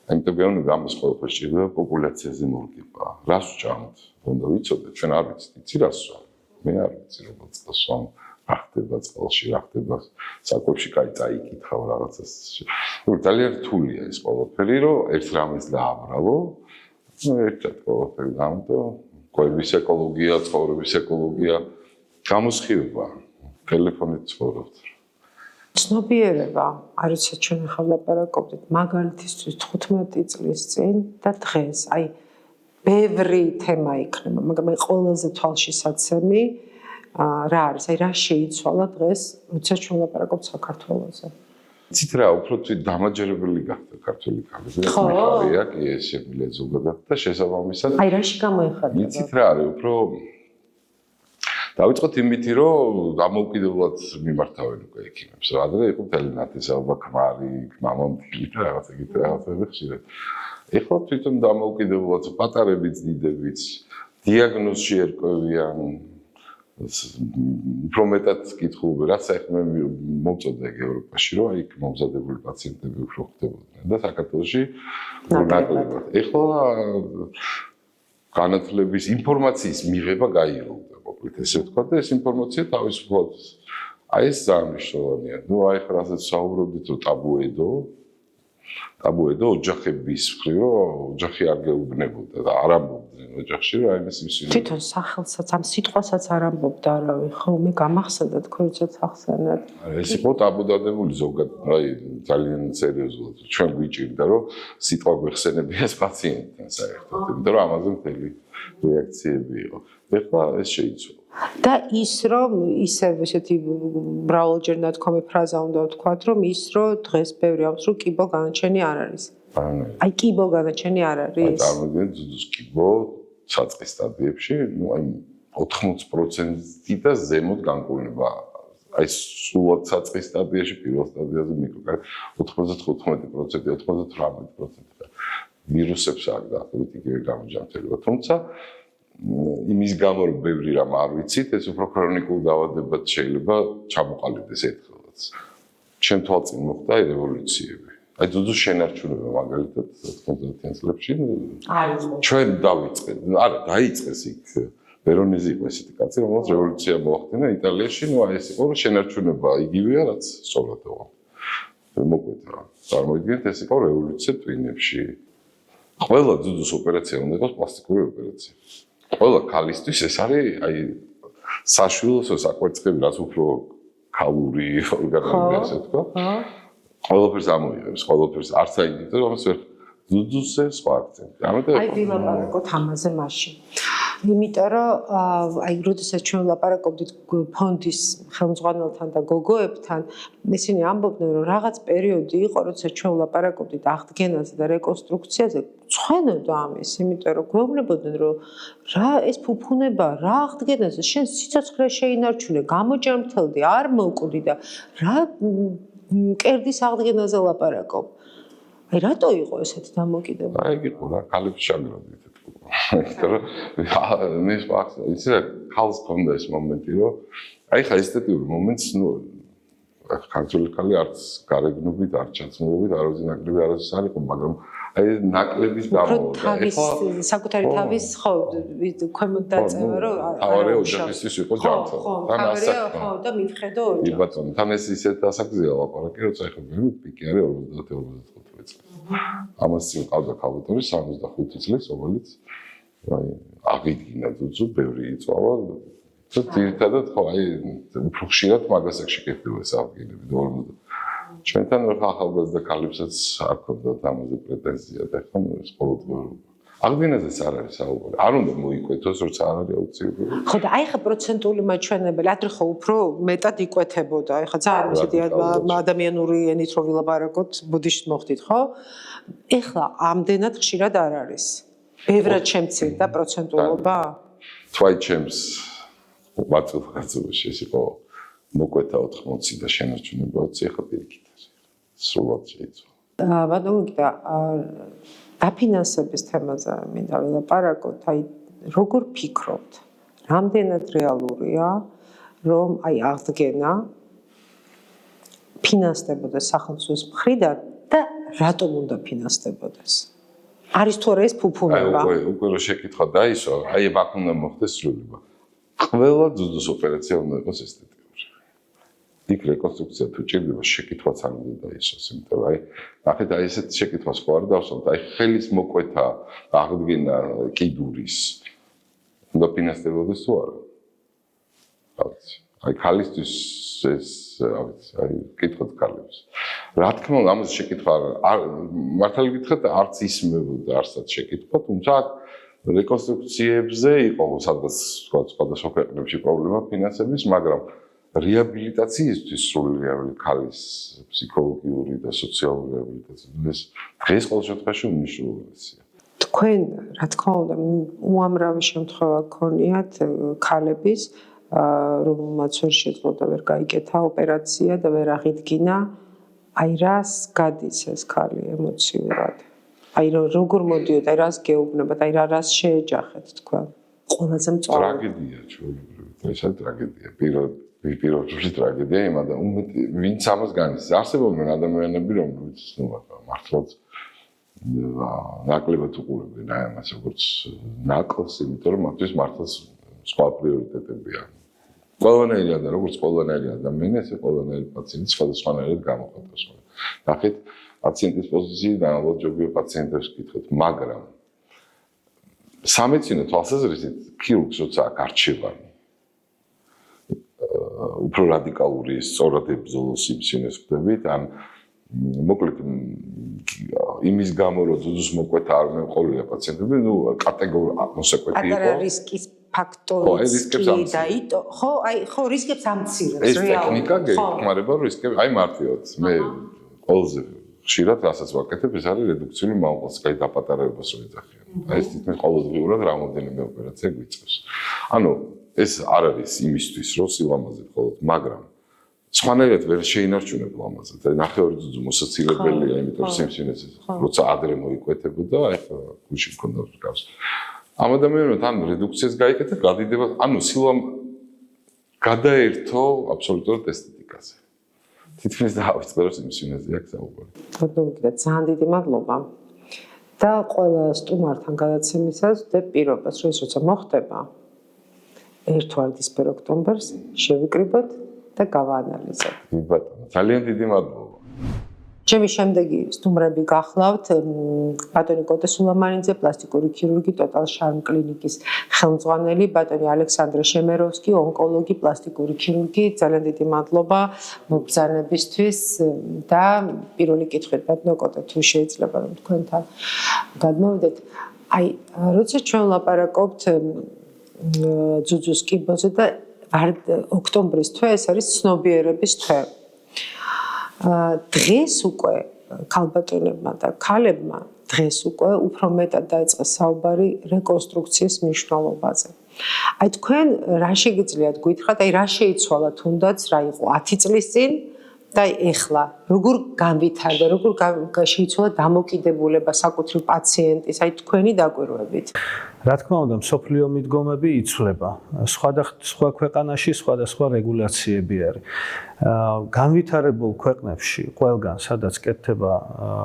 ამიტომ გეუბნები ამას ყველაფერს შეიძლება პოპულაციაზე მორგება. რას ვჭამთ? უნდა ვიცოდეთ, ჩვენ არ ვიცით, იცი რას ვსვამ. მე არ ვიცი როგორ წასვამ, რა ხდება წყალში, რა ხდება საკვებში, კაი წაიკითხავ რაღაცას. ძალიან რთულია ეს ყველაფერი, რომ ერთ რამეს დააბრალო, ერთად ყველაფერი დამტო, კვების ეკოლოგია, ცხოვრების ეკოლოგია, გამოსხივება, ტელეფონით ცხოვრობთ. ცნობიერება, არის ჩვენ ახლა ლაპარაკობდით მაგალითისთვის 15 წლის წინ და დღეს, აი ბევრი თემა იქნება, მაგრამ აი ყველაზე თვალშისაცემი რა არის, აი რა შეიცვალა დღეს, როცა ჩვენ ლაპარაკობთ საქართველოზე. იცით რა, უფრო თვით დამაჯერებელი გახდა ქართული კალები. ხარია კი ეს შეგვიძლია ზოგადად და შესაბამისად. აი რაში გამოიხატება? იცით რა არის, უფრო დავიწყოთ იმითი, რომ დამოუკიდებლად მიმართავენ უკვე ექიმებს. ადრე იყო მთელი ნათესაობა, ქმარი, მამამთილი და რაღაც ეგეთი რაღაცები ხშირად. ეხლა თვითონ დამოუკიდებლად პატარებიც, დიდებიც დიაგნოზში ერკვევიან, უფრო მეტად კითხულობენ, რაც ახლა მე მომწონდა ევროპაში, რომ აი მომზადებული პაციენტები უფრო ხდებოდნენ და საქართველოში ნაკლებად. ეხლა განათლების ინფორმაციის მიღება გაირულდა. ესე ვთქვა და ეს ინფორმაცია თავისუფლად აი ეს ძალიან მნიშვნელოვანია. ნუ აი ხა რასაც საუბრობდით რომ ტაბუედო ოჯახების მხრივ რომ ოჯახი არ გეუბნებოდა და არ ამბობდნენ ოჯახში, რომ აი ეს ისინი თვითონ სახელსაც ამ სიტყვასაც არ ამბობდა არავინ, ხო, მე გამახსენდა თქვენსაც ახსენეთ. ეს იყო ტაბუდადებული ზოგადად, აი ძალიან სერიოზულად. ჩვენ გვიჭირდა, რომ სიტყვა გვეხსენებიას პაციენტთან საერთოდ, იმიტომ რომ ამაზე მთელი რეაქციები იყო. ეხლა ეს შეიცვალა. და ის რომ ისევ ესეთი მრავალჯერ ნათქვამი ფრაზა უნდა ვთქვათ, რომ ის რომ დღეს ბევრი ამბობს, რომ კიბო განაჩენი არ არის. აი კიბო განაჩენი არ არის. წარმოგიდგენთ ძუძუს კიბო საწყის სტადიებში, ну აი 80% და ზემოთ განკურნება. აი სულად საწყის სტადიაში, პირველ სტადიაზე მიკროკარ 95%, 98%. ვირუსებს აქვს დაახლოებით იგივე გამოჯანმრთელება, თუმცა იმის გამო რომ ბევრი რამ არ ვიცით, ეს უფრო ქრონიკულ დაავადებად შეიძლება ჩამოყალიბდეს ერთხელაც. ჩემ თვალწინ მოხდა რევოლუციები. აი ძუძუს შენარჩუნება მაგალითად 90-იან წლებში ჩვენ დავიწყეთ, არა დაიწყეს იქ ვერონეზი იყო ესეთი კაცი, რომელსაც რევოლუცია მოახდინა იტალიაში, ну აი ეს იყო რომ შენარჩუნება იგივეა, რაც სწორად იყო. მოგვეთა. წარმოიდგინეთ, ეს იყო რევოლუცია ტვინებში. ყველა ძუძუს ოპერაცია უნდა იყოს პლასტიკური ოპერაცია. ყველა ქალისთვის ეს არის აი საშვილოსო საკვერცხები, რაც უფრო ქალური ორგანოები ასე თქვა. ყველაფერს ამოიღებს, ყველაფერს არც აიდით, რომელს ვერ ძუძუსზე სხვა აქცენტი. ამიტომ აი ვილაპარაკოთ ამაზე მაშინ. იმიტომ რომ აი როდესაც ჩვენ ვლაპარაკობდით ფონდის ხელმძღვანელთან და გოგოებთან, ისინი ამბობდნენ რომ რაღაც პერიოდი იყო, როდესაც ჩვენ ვლაპარაკობდით აღდგენაზე და რეკონსტრუქციაზე, ცხენოდა ამის, იმიტომ რომ გვეუბნებოდნენ რომ რა ეს ფუფუნება, რა აღდგენაზე, შენ სიცოცხლე შეინარჩუნე, გამოჯანმრთელდი, არ მოკვდი და რა კერდის აღდგენაზე ლაპარაკობ. აი რატო იყო ესეთი დამოკიდება? აი იყო რა, ქალებს შაგროვდით. იმიტომ რომ მე ისე ხალხს ქონდა ეს მომენტი, რომ აი ხა ესთეტიური მომენტს, ну ქართული ქალი არც გარეგნობით, არც ჩაცმულობით, არასდროს ნაკლები არასდროს არ იყო, მაგრამ აი ნაკლების გამოვიდა. ეხლა საკუთარი თავის ხო ქვემოთ დაწევა, რომ თავარი ოჯახისთვის იყო ჯანმრთელი. თან ასაკი. ხო და მივხედო ოჯახი. კი ბატონო, თან ეს ისეთ ასაკზეა ლაპარაკი, როცა ეხლა მე პიკი არის 50-55 წელი. ამას წინ ყავდა ქალბატონი 65 წლის, რომელიც აი აღიდგინა ძუძუ, ბევრი იწვავა. ძირითადად ხო აი უფრო ხშირად მაგასაც შეკეთდება ეს აღდგენები და ჩვენთან ახალგაზრდა ქალებსაც არ ქონდათ ამაზე პრეტენზია და ხო ეს ყოველდღიურად აღდგენაზეც არ არის საუბარი. არ უნდა მოიკვეთოს, როცა არ არის აუცილებელი. ხო და აი ხა პროცენტული მაჩვენებელი, ადრე ხო უფრო მეტად იკვეთებოდა. აი ხა ძალიან ისეთი ადამიანური ენით რო ვილაპარაკოთ, ბუდიშტ მოხდით, ხო? ეხლა ამდენად ხშირად არ არის. ბევრად შემცირდა პროცენტულობა? თვაი ჩემს მაწუხაცობაში ეს იყო მოკვეთა 80 და შენარჩუნება 20, ეხლა პირიქით. სრულად შეიცვალა. ბატონო გიდა დაფინანსების თემაზე მინდა ვილაპარაკოთ, აი როგორ ფიქრობთ? რამდენად რეალურია, რომ აი აღდგენა ფინანსდებოდეს სახელმწიფოს მხრიდან და რატომ უნდა ფინანსდებოდეს? არის თუ არა ეს ფუფუნება? აი უკვე რო შეკითხვა დაისვა, აი აქ უნდა მოხდეს სრულიობა. ყველა ძუძუს ოპერაცია უნდა იყოს ესთეტიური. იქ რეკონსტრუქცია თუ ჭირდება, შეკითხვაც არ უნდა დაისვას, იმიტომ რომ აი ნახეთ აი ესეთ შეკითხვას ხო არ დავსვამთ, აი ხელის მოკვეთა, აღდგენა კიდურის უნდა ფინანსდებოდეს თუ არა? აი ქალისთვის ეს აი კითხოთ ქალებს. რა თქმა უნდა, ამაზე შეკითხვა არ მართალი გითხრათ, არც ისმებოდა არსად შეკითხვა, თუმცა რეკონსტრუქციებზე იყო სადღაც სხვადასხვა ქვეყნებში პრობლემა ფინანსების, მაგრამ რეაბილიტაციისთვის სრული რეაბილიტაცია, ქალის ფსიქოლოგიური და სოციალური რეაბილიტაცია ეს დღეს ყოველ შემთხვევაში უმნიშვნელოვანესია. თქვენ, რა თქმა უნდა, უამრავი შემთხვევა გქონიათ ქალების, რომელმაც ვერ შეძლო ვერ გაიკეთა ოპერაცია და ვერ აღიდგინა, აი რას გადის ეს ქალი ემოციურად? აი როგორ მოდიოთ, აი რას გეუბნებათ, აი რას შეეჯახეთ თქვენ? ყველაზე მწვავე. ტრაგედია ჩვეულებრივ, ეს არის ტრაგედია. პირველ რიგში ტრაგედია იმ ვინც ამას განიცდის. არსებობენ ადამიანები, რომლებიც მართლაც ნაკლებად უყურებენ აი ამას როგორც ნაკლს, იმიტომ რომ მათთვის მართლაც სხვა პრიორიტეტები აქვს. ყველანაირი ადამიანი, როგორც ყველანაირი ადამიანი, ესე ყველანაირი პაციენტი სხვადასხვანაირად გამოხატავს. ნახეთ, პაციენტის პოზიციიდან ალბათ ჯობია პაციენტებს ვკითხოთ, მაგრამ სამედიცინო თვალსაზრისით ქირურგს როცა აქ არჩევანი უფრო რადიკალური სწორად ებრძოლოს სიმსივნეს ხდებით, ან მოკლედ იმის გამო რომ ძუძუს მოკვეთა არ მეყოლია პაციენტები, კატეგორია მოსაკვეთი იყო. პატარა რისკის ფაქტორი დაიტო. ხო, რისკებს ამცირებს ეს ტექნიკა გეხმარება რისკებს. აი მარტივად მე ყველაზე ხშირად რასაც ვაკეთებ, ეს არის რედუქციული მამაკაცის დაპატარებას რო ეძახიან. აი ეს თითქმის ყოველდღიურად რამოდენიმე ოპერაცია გვიწევს. ანუ ეს არ არის იმისთვის, რომ სილამაზე მხოლოდ, მაგრამ სხვანაირად ვერ შეინარჩუნებ ლამაზად. აი ნახევარი ძუძუ მოსაცილებელია, იმიტომ რომ სიმსივნეს როცა ადრე მოიკვეთებოდა, აი ხო გუში მქონდა გავს. ამ ადამიანებთან ან რედუქციას გაიკეთე, გადიდება, ანუ სილამ გადაერთო აბსოლუტურად ესთეტიკაზე. თითქმის დავიწყე რომ სიმსივნეზე აქ საუბარი. თქო, ძალიან დიდი მადლობა. და ყველა სტუმართან გადაცემისას ვდებ პირობას, რომ ეს როცა მოხდება, ერთვარდისფერ ოქტომბერს შევიკრიბოთ და გავაანალიზოთ. ბატონო, ძალიან დიდი მადლობა. ჩემი შემდეგი სტუმრები გახლავთ ბატონი კოტე სულამანიძე, პლასტიკური ქირურგი, ტოტალ შარმ კლინიკის ხელმძღვანელი, ბატონი ალექსანდრე შემეროვსკი, ონკოლოგი, პლასტიკური ქირურგი. ძალიან დიდი მადლობა მობრძანებისთვის და პირველი კითხვით ბატონო კოტე, თუ შეიძლება რომ თქვენთან გადმოვიდეთ. აი, როცა ჩვენ ვლაპარაკობთ ძუძუს კიბოზე და ოქტომბრის თვე ეს არის ცნობიერების თვე. დღეს უკვე ქალბატონებმა და ქალებმა დღეს უკვე უფრო მეტად დაიწყეს საუბარი რეკონსტრუქციის მნიშვნელობაზე. აი თქვენ რა შეგიძლიათ გითხრათ, აი რა შეიცვალა თუნდაც რა იყო 10 წლის წინ და ეხლა როგორ განვითარდა, როგორ შეიცვალა დამოკიდებულება საკუთრივ პაციენტის, აი თქვენი დაკვირვებით. რა თქმა უნდა, მსოფლიო მიდგომები იცვლება. სხვა ქვეყანაში სხვადასხვა რეგულაციები არის. განვითარებულ ქვეყნებში, ყველგან, სადაც კეთდება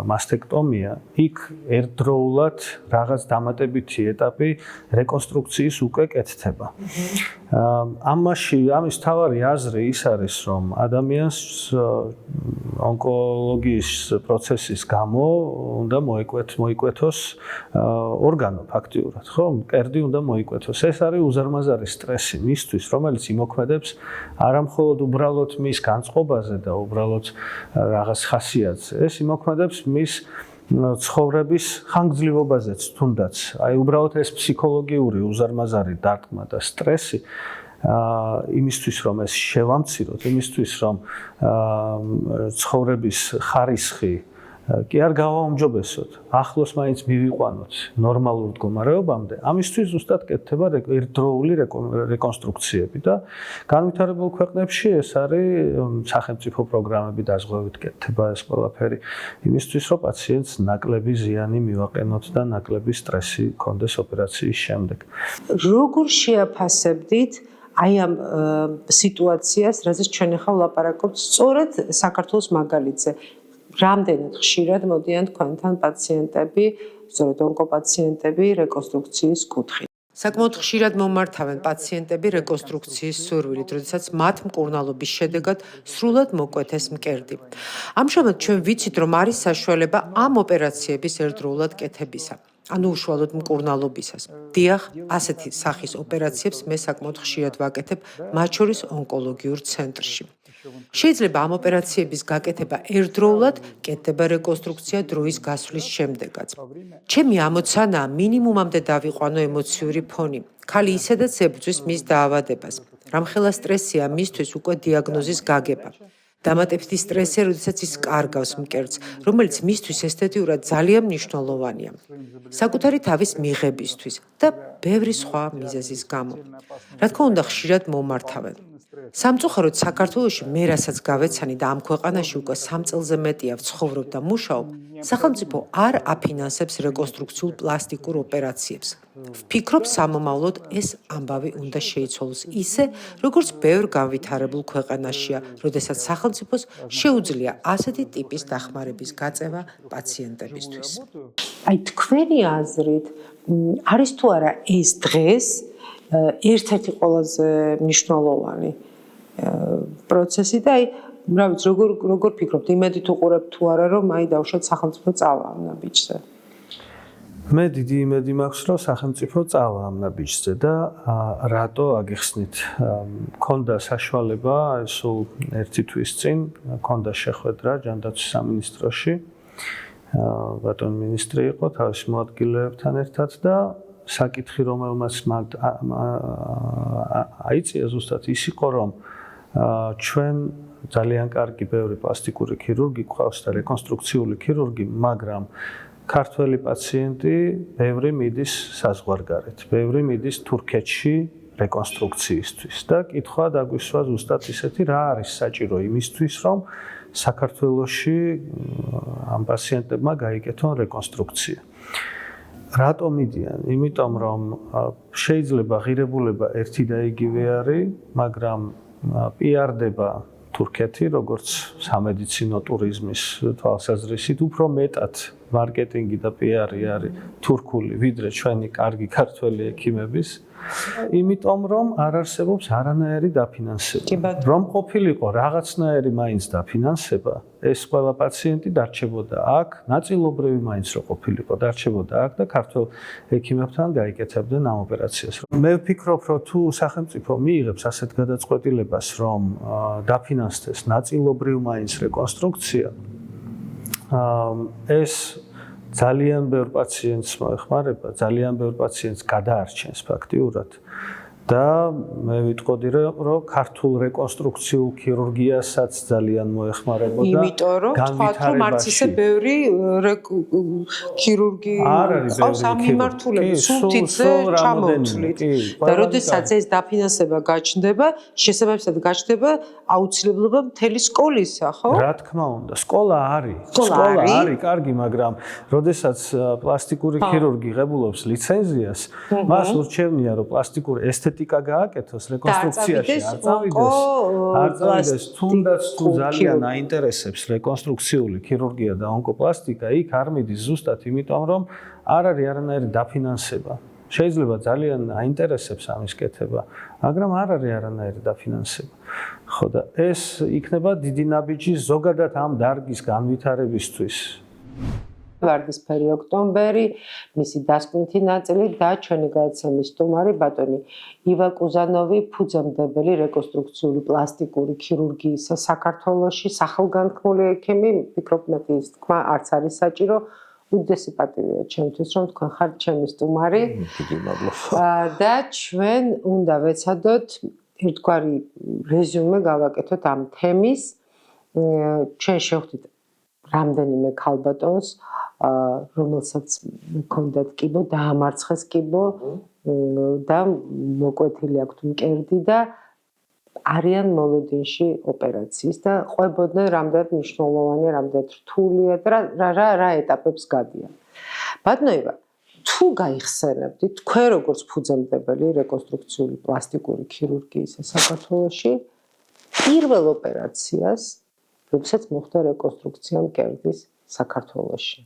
მასტექტომია, იქ ერთდროულად რაღაც დამატებითი ეტაპი რეკონსტრუქციის უკვე კეთდება. ამის თავარი აზრი ის არის, რომ ადამიანს ონკოლოგიის პროცესის გამო უნდა მოიკვეთოს ორგანო ფაქტიურად, ხო? მკერდი უნდა მოიკვეთოს. ეს არის უზარმაზარი სტრესი მისთვის, რომელიც იმოქმედებს არა მხოლოდ უბრალოდ მის განწყობაზე და უბრალოდ რაღაც ხასიათზე. ეს იმოქმედებს მის ცხოვრების ხანგრძლივობაზეც თუნდაც. აი უბრალოდ ეს ფსიქოლოგიური უზარმაზარი დარტყმა და სტრესი იმისთვის რომ ეს შევამციროთ, იმისთვის რომ ცხოვრების ხარისხი კი არ გავაუმჯობესოთ, ახლოს მაინც მივიყვანოთ ნორმალურ მდგომარეობამდე, ამისთვის ზუსტად კეთდება ერთდროული რეკონსტრუქციები და განვითარებულ ქვეყნებში ეს არის სახელმწიფო პროგრამები დაზღვევით კეთდება ეს ყველაფერი იმისთვის რომ პაციენტს ნაკლები ზიანი მივაყენოთ და ნაკლები სტრესი ჰქონდეს ოპერაციის შემდეგ. როგორ შეაფასებდით აი ამ სიტუაციას, რაზეც ჩვენ ახლა ვლაპარაკობთ, სწორედ საქართველოს მაგალითზე. რამდენად ხშირად მოდიან თქვენთან პაციენტები, სწორედ ონკოპაციენტები რეკონსტრუქციის კუთხით. საკმაოდ ხშირად მომართავენ პაციენტები რეკონსტრუქციის სურვილით, როდესაც მათ მკურნალობის შედეგად სრულად მოკვეთეს მკერდი. ამჟამად ჩვენ ვიცით, რომ არის საშუალება ამ ოპერაციების ერთდროულად კეთებისა. ანუ უშუალოდ მკურნალობისას. დიახ, ასეთი სახის ოპერაციებს მე საკმაოდ ხშირად ვაკეთებ, მათ შორის ონკოლოგიურ ცენტრში. შეიძლება ამ ოპერაციების გაკეთება ერთდროულად, კეთდება რეკონსტრუქცია დროის გასვლის შემდეგაც. ჩემი ამოცანაა მინიმუმამდე დავიყვანო ემოციური ფონი. ქალი ისედაც ებრძვის მის დაავადებას. რამხელა სტრესია მისთვის უკვე დიაგნოზის გაგება. დამატებითი სტრესია, როდესაც ის კარგავს მკერდს, რომელიც მისთვის ესთეტიურად ძალიან მნიშვნელოვანია. საკუთარი თავის მიღებისთვის და ბევრი სხვა მიზეზის გამო. რა თქმა უნდა, ხშირად მომართავენ. სამწუხაროდ საქართველოში მე რასაც გავეცანი და ამ ქვეყანაში უკვე 3 წელზე მეტია ვცხოვრობ და მუშაობ, სახელმწიფო არ აფინანსებს რეკონსტრუქციულ პლასტიკურ ოპერაციებს. ვფიქრობ, სამომავლოდ ეს ამბავი უნდა შეიცვალოს ისე, როგორც ბევრ განვითარებულ ქვეყანაშია, როდესაც სახელმწიფოს შეუძლია ასეთი ტიპის დახმარების გაწევა პაციენტებისთვის. აი თქვენი აზრით, არის თუ არა ეს დღეს ერთ-ერთი ყველაზე მნიშვნელოვანი პროცესი და აი რა ვიცი როგორ ფიქრობთ, იმედით უყურებთ თუ არა რომ აი დავუშვათ სახელმწიფო წავა ამ ნაბიჯზე. მე დიდი იმედი მაქვს, რომ სახელმწიფო წავა ამ ნაბიჯზე და რატო აგიხსნით. მქონდა საშუალება სულ ერთი თვის წინ, მქონდა შეხვედრა ჯანდაცვის სამინისტროში. ბატონ მინისტრი იყო თავის მოადგილეებთან ერთად და საკითხი, რომელმაც აიწია ზუსტად ის იყო, რომ ჩვენ ძალიან კარგი ბევრი პლასტიკური ქირურგი გვყავს და რეკონსტრუქციული ქირურგი, მაგრამ ქართველი პაციენტი ბევრი მიდის საზღვარგარეთ, ბევრი მიდის თურქეთში რეკონსტრუქციისთვის და კითხვა დაგვისვა ზუსტად ისეთი, რა არის საჭირო იმისთვის, რომ საქართველოში ამ პაციენტებმა გაიკეთონ რეკონსტრუქცია. რატომ მიდიან? იმიტომ რომ შეიძლება ღირებულება ერთი და იგივე არის, მაგრამ პიარდება თურქეთი, როგორც სამედიცინო ტურიზმის თვალსაზრისით, უფრო მეტად მარკეტინგი და პიარი არის თურქული, ვიდრე ჩვენი კარგი ქართველი ექიმების, იმიტომ რომ არ არსებობს არანაირი დაფინანსება. რომ ყოფილიყო რაღაცნაირი მაინც დაფინანსება, ეს ყველა პაციენტი დარჩებოდა აქ, ნაწილობრივი მაინც რო ყოფილიყო, დარჩებოდა აქ და ქართველ ექიმებთან გაიკეთებდნენ ამ ოპერაციას. მე ვფიქრობ, რომ თუ სახელმწიფო მიიღებს ასეთ გადაწყვეტილებას, რომ დაფინანსდეს ნაწილობრივ მაინც რეკონსტრუქცია, ეს ძალიან ბევრ პაციენტს მოეხმარება, ძალიან ბევრ პაციენტს გადაარჩენს ფაქტიურად და მე ვიტყოდი, რომ ქართულ რეკონსტრუქციულ ქირურგიასაც ძალიან მოეხმარებოდა. იმიტომ რომ თქვათ, რომ არც ისე ბევრი ქირურგი ყავს ამ მიმართულებით, სულთიძე ჩამოვთვლით. და როდესაც ეს დაფინანსება გაჩნდება, შესაბამისად გაჩნდება აუცილებლობა მთელი სკოლისა, ხო? რა თქმა უნდა, სკოლა არის. სკოლა არის, კარგი, მაგრამ როდესაც პლასტიკური ქირურგი ღებულობს ლიცენზიას, მას ურჩევნია, რომ პლასტიკური ესთეტიკა გააკეთოს, რეკონსტრუქციაში არ წავიდეს, თუნდაც თუ ძალიან აინტერესებს რეკონსტრუქციული ქირურგია და ონკოპლასტიკა, იქ არ მიდის ზუსტად იმიტომ, რომ არ არის არანაირი დაფინანსება. შეიძლება ძალიან აინტერესებს ამის კეთება, მაგრამ არ არის არანაირი დაფინანსება. ხო და ეს იქნება დიდი ნაბიჯი ზოგადად ამ დარგის განვითარებისთვის. ვარდისფერი ოქტომბერი, მისი დასკვნითი ნაწილი და ჩვენი გადაცემის სტუმარი ბატონი ივა კუზანოვი, ფუძემდებელი რეკონსტრუქციული პლასტიკური ქირურგიისა საქართველოში, სახელგანთქმული ექიმი, ვფიქრობ მეტი ის თქმა არც არის საჭირო. უდიდესი პატივია ჩემთვის, რომ თქვენ ხართ ჩემი სტუმარი. და ჩვენ უნდა ვეცადოთ ერთგვარი რეზიუმე გავაკეთოთ ამ თემის. ჩვენ შევხვდით რამდენიმე ქალბატონს, რომელსაც მქონდათ კიბო, დაამარცხეს კიბო და მოკვეთილი აქვთ მკერდი და არიან მოლოდინში ოპერაციის და ყვებოდნენ რამდენად მნიშვნელოვანია, რამდენად რთულია და რა ეტაპებს გადიან. ბატონო ივა, თუ გაიხსენებდით თქვენ როგორც ფუძემდებელი რეკონსტრუქციული პლასტიკური ქირურგიისა საქართველოში პირველ ოპერაციას, როდესაც მოხდა რეკონსტრუქცია მკერდის საქართველოში.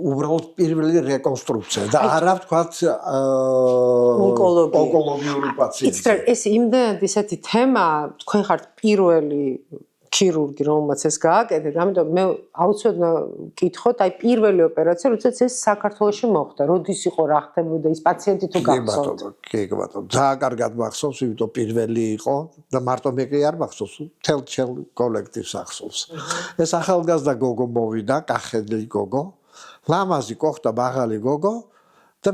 უბრალოდ პირველი რეკონსტრუქცია და არა ვთქვათ ონკოლოგიური პაციენტი. ეს იმდენად ისეთი თემაა, თქვენ ხართ პირველი ქირურგი, რომელმაც ეს გააკეთეთ, ამიტომ მე აუცილებლად ვკითხოთ, აი პირველი ოპერაცია, როდესაც ეს საქართველოში მოხდა, როდის იყო, რა ხდებოდა, ის პაციენტი თუ გახსოვთ? კი ბატონო, ძალიან კარგად მახსოვს, იმიტომ პირველი იყო და მარტო მე კი არ მახსოვს, მთელ კოლექტივს ახსოვს. ეს ახალგაზრდა გოგო მოვიდა, კახელი გოგო, ლამაზი კოხტა მაღალი გოგო და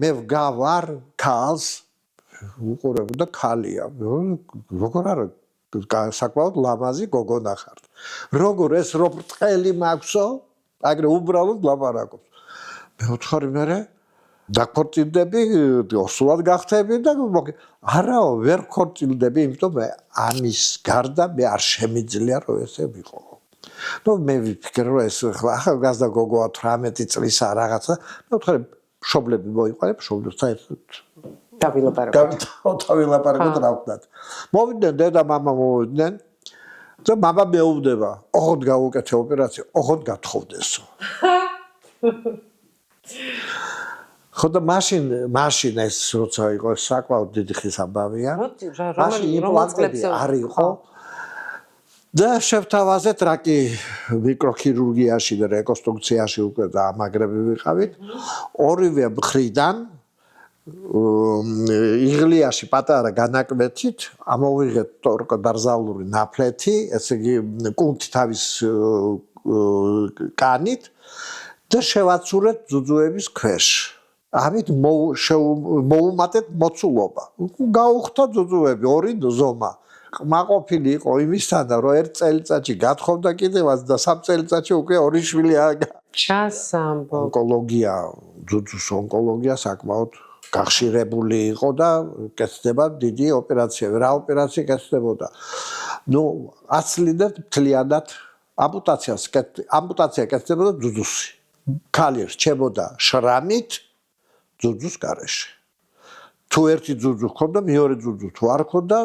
მე ვგავარ ქალს, უყურებ და ქალია. როგორ არა საკმაოდ ლამაზი გოგო ნახართ. როგორ ეს რო ბრტყელი მაქვსო, აგრე უბრალოდ ლაპარაკობს. მე ვთხარი მე დაქორწილდები, ოსულად გახდები და არაო, ვერ ქორწილდები, იმიტომ მე ამის გარდა მე არ შემიძლია რომ ესე ვიყო. ნუ მე ვფიქრე რომ ეს ახალგაზრდა გოგოა 18 წლისა რაღაცა, მე ვთხარი მშობლები მოიყვანებ, მშობლებთან ერთად დავილაპარაკოთ რა ვქნათ. მოვიდნენ დედა მამა მოვიდნენ და მამა მეუბნება, ოღონდ გავუკეთე ოპერაცია, ოღონდ გათხოვდესო. ხო და მაშინ ეს როცა იყო საკმაოდ დიდი ხის ამბავია. მაშინ იმპლანტები არ იყო. და შევთავაზეთ რა კი მიკროქირურგიაში და რეკონსტრუქციაში უკვე დაამაგრები ვიყავით. ორივე მხრიდან იღლიაში პატარა განაკვეთით ამოვიღეთ ტორკოდარზალური ნაფლეთი, ესე იგი კუნთი თავის კანით და შევაცურეთ ძუძუების ქვეშ. ამით მოუმატეთ მოცულობა. გაუხდა ძუძუები ორი ზომა. ყმაყოფილი იყო იმისთანა, რომ ერთ წელიწადში გათხოვდა კიდევაც და სამ წელიწადში უკვე ორი შვილი ჩასამბო. ონკოლოგია, ძუძუს ონკოლოგია საკმაოდ გახშირებული იყო და კეთდება დიდი ოპერაციები. რა ოპერაცია კეთდებოდა? აცლიდეთ მთლიანად ამპუტაცია კეთდებოდა ძუძუსი. ქალი რჩებოდა შრამით ძუძუს გარეშე. თუ ერთი ძუძუ ჰქონდა, მეორე ძუძუ თუ არ ჰქონდა,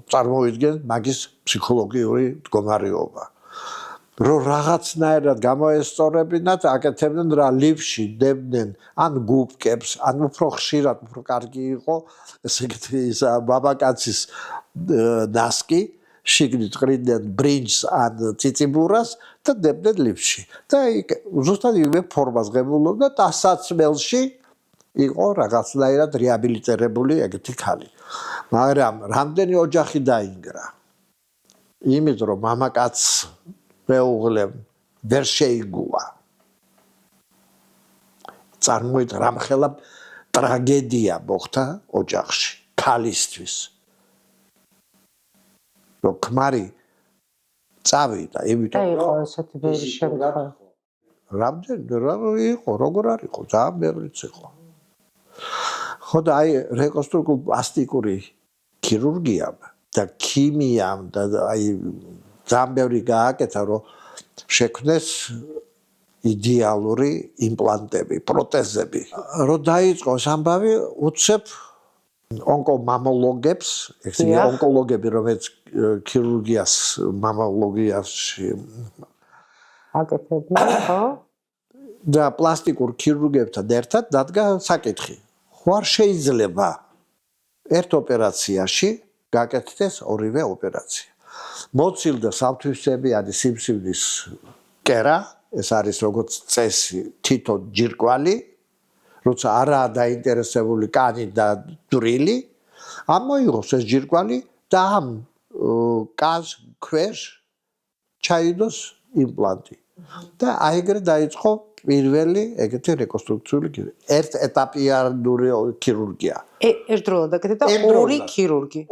წარმოვიდგენთ მაგის ფსიქოლოგიური მდგომარეობა. რომ რაღაცნაირად გამოესწორებინათ, აკეთებდნენ რა ლიფში დებდნენ ან გუბკებს, ან უფრო ხშირად, უფრო კარგი იყო, ესე იგი ბაბაკაცის ნასკი, შიგნით ყრიდნენ ბრინჯს ან ციციბურას და დებდნენ ლიფში. და ზუსტად იგივე ფორმას ღებულობდა და სასაცმელში იყო რაღაცნაირად რეაბილიტირებული ეგეთი ქალი. მაგრამ რამდენი ოჯახი დაინგრა. იმით რომ მამაკაცს მეუღლემ ვერ შეიგუა. წარმოიდგინეთ რამხელა ტრაგედია მოხდა ოჯახში ქალისთვის. რომ ქმარი წავიდა, იმიტომ იყო ესეთი ბევრი შემთხვევა. რამდენი იყო, როგორ არ იყო, ძალიან ბევრიც იყო. ხო და აი რეკონსტრუქციული პლასტიკური ქირურგიამ და ქიმიამ და აი ძალიან ბევრი გააკეთა, რომ შექმნეს იდეალური იმპლანტები, პროტეზები. რომ დაიწყო ეს ამბავი, უცებ ონკომამოლოგებს, ესე იგი ონკოლოგები, რომელიც ქირურგიას, მამოლოგიაში აკეთებდნენ, ხო? და პლასტიკურ ქირურგებთან ერთად დადგა საკითხი. ხო არ შეიძლება ერთ ოპერაციაში გაკეთდეს ორივე ოპერაცია. მოცილდა სამთვისებიანი სიმსივნის კერა, ეს არის როგორც წესი თითო ჯირკვალი, როცა არაა დაინტერესებული კანი და დრილი, ამოიღოს ეს ჯირკვალი და ამ კანს ქვეშ ჩაიდოს იმპლანტი. და აიგრე დაიწყო პირველი ეგეთი რეკონსტრუქციული ერთეტაპიანი ქირურგია. ერთდროულად აკეთებდა ორი ქირურგი.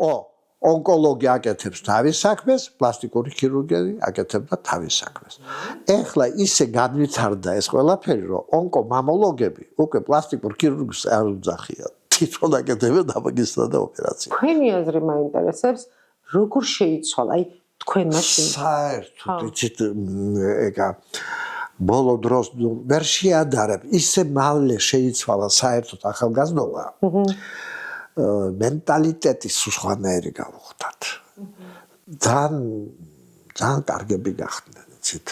ონკოლოგი აკეთებს თავის საქმეს, პლასტიკური ქირურგია აკეთებდა თავის საქმეს. ეხლა ისე განვითარდა ეს ყველაფერი, რომ ონკომამოლოგები უკვე პლასტიკურ ქირურგს არ უძახიან. თვითონ აკეთებენ ამაგისტრა და ოპერაციას. თქვენი აზრი მაინტერესებს, როგორ შეიცვალა? აი თქვენ მაშინ საერთოდ იცით ეგა ბოლო დროს ვერ შეადარებ, ისე მალე შეიცვალა საერთოდ ახალგაზრდობა. მენტალიტეტი სხვანაირი გავხდათ. ძალიან კარგები გახდნენ, იცით.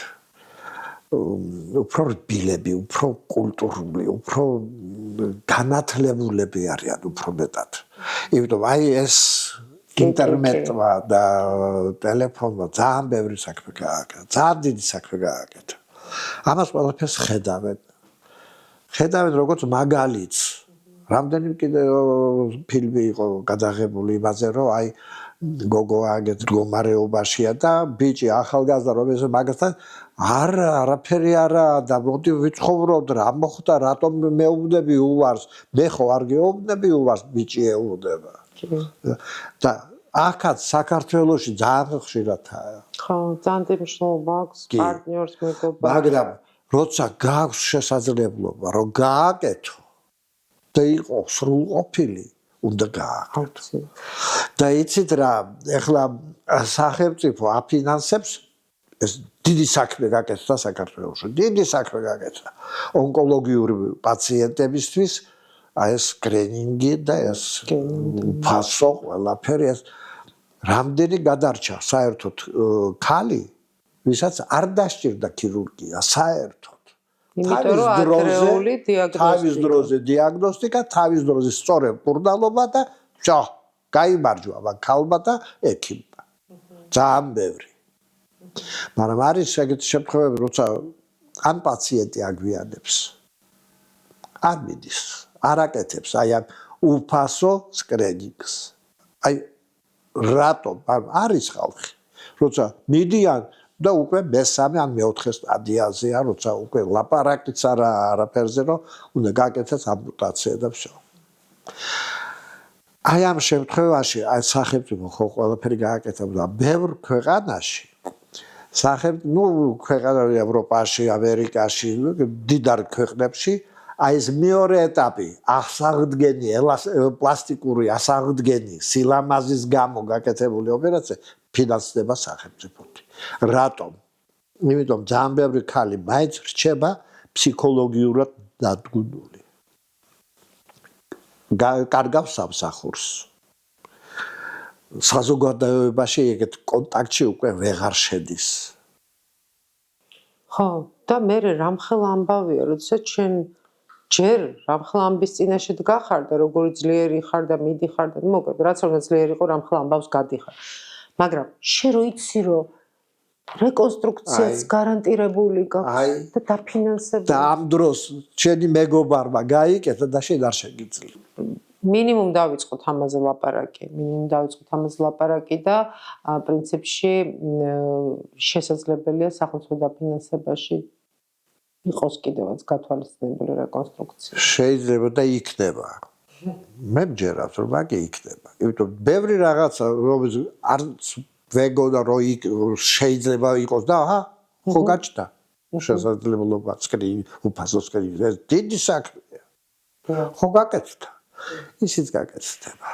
უფრო რბილები, უფრო კულტურული, უფრო განათლებულები არიან უფრო მეტად. იმიტომ აი ეს ინტერნეტმა და ტელეფონმა ძალიან ბევრი საქმე გააკეთა, ძალიან დიდი საქმე გააკეთა. ამას ყველაფერს ხედავენ. ხედავენ როგორც მაგალითს. რამდენი კიდე ფილმი იყო გადაღებული იმაზე, რომ აი გოგო აგეთ მდგომარეობაშია და ბიჭი ახალგაზრდა რომელიც მაგასთან არაფერი არა და მოდი ვიცხოვრობ რა მოხდა, რატომ მეუბნები უვარს, მე ხო არ გეუბნები უვარს, ბიჭი ეუბნება. და აქაც საქართველოში ძალიან ხშირადაა. ხო, ძალიან მნიშვნელობა აქვს პარტნიორს მეგობარს. მაგრამ როცა გაქვს შესაძლებლობა, რომ გააკეთო და იყო სრულყოფილი, უნდა გააკეთო. და იცით რა, ეხლა სახელმწიფო აფინანსებს ეს დიდი საქმე გაკეთდა საქართველოში. დიდი საქმე გაკეთდა ონკოლოგიური პაციენტებისთვის, აი ეს სკრინინგი და ეს ფასო ყველაფერი ეს რამდენი გადარჩა საერთოდ ქალი, ვისაც არ დასჭირდა ქირურგია საერთოდ. იმიტომ რომ ადრეული დიაგნოსტიკა. თავის დროზე დიაგნოსტიკა, თავის დროზე სწორი მკურნალობა და გაიმარჯვა ქალმა და ექიმმა. ძალიან ბევრი. მაგრამ არის ეგეთი შემთხვევები, როცა ან პაციენტი აგვიანებს. არ მიდის, არ აკეთებს აი ამ უფასო სკრინინგს. აი რატომ? არის ხალხი, როცა მიდიან და უკვე მესამე ან მეოთხე სტადიაზეა, როცა უკვე ლაპარაკიც არაფერზე, რომ უნდა გაკეთოს ამპუტაცია და всё. აი ამ შემთხვევაში აი სახელმწიფო ხო ყველაფერი გააკეთებდა ბევრ ქვეყანაში. ქვეყანაში ევროპაში, ამერიკაში, დიდარ ქვეყნებში აი ეს მეორე ეტაპი, ასაღდგენი, პლასტიკური ასაღდგენი, სილამაზის გამო გაკეთებული ოპერაცია ფინანსდება სახელმწიფოთი. რატომ? იმიტომ ძალიან ბევრი ქალი მაინც რჩება ფსიქოლოგიურად დადგუნული. კარგავს სამსახურს. საზოგადოებაში ეგეთ კონტაქტში უკვე ვეღარ შედის. ხო, და მე რამხელა ამბავია, როდესაც ჩვენ ჯერ რამხელა ამბის წინაშე დგახარ და როგორი ძლიერი ხარ და მიდიხარ და მოკლედ რაც უნდა ძლიერი იყო რამხელა ამბავს გადიხარ. მაგრამ შენ რო იცი რომ რეკონსტრუქციაც გარანტირებული გაქვს და დაფინანსებული. და ამ დროს შენი მეგობარმა გაიკეთა და შენ არ შეგიძლია. მინიმუმ დავიწყოთ ამაზე ლაპარაკი და პრინციპში შესაძლებელია სახელმწიფო დაფინანსებაში იყოს კიდევაც გათვალისწინებული რეკონსტრუქცია. შეიძლება და იქნება. მე მჯერავს რომ მაგე იქნება. იმიტომ ბევრი რაღაცა რომელიც არ ვეგონა რომ შეიძლება იყოს და აჰა ხო გაჩნდა. შესაძლებლობა სკრინინგი, უფასო სკრინინგი ეს დიდი საქმეა. ხო გაკეთდა. ისიც გაკეთდება.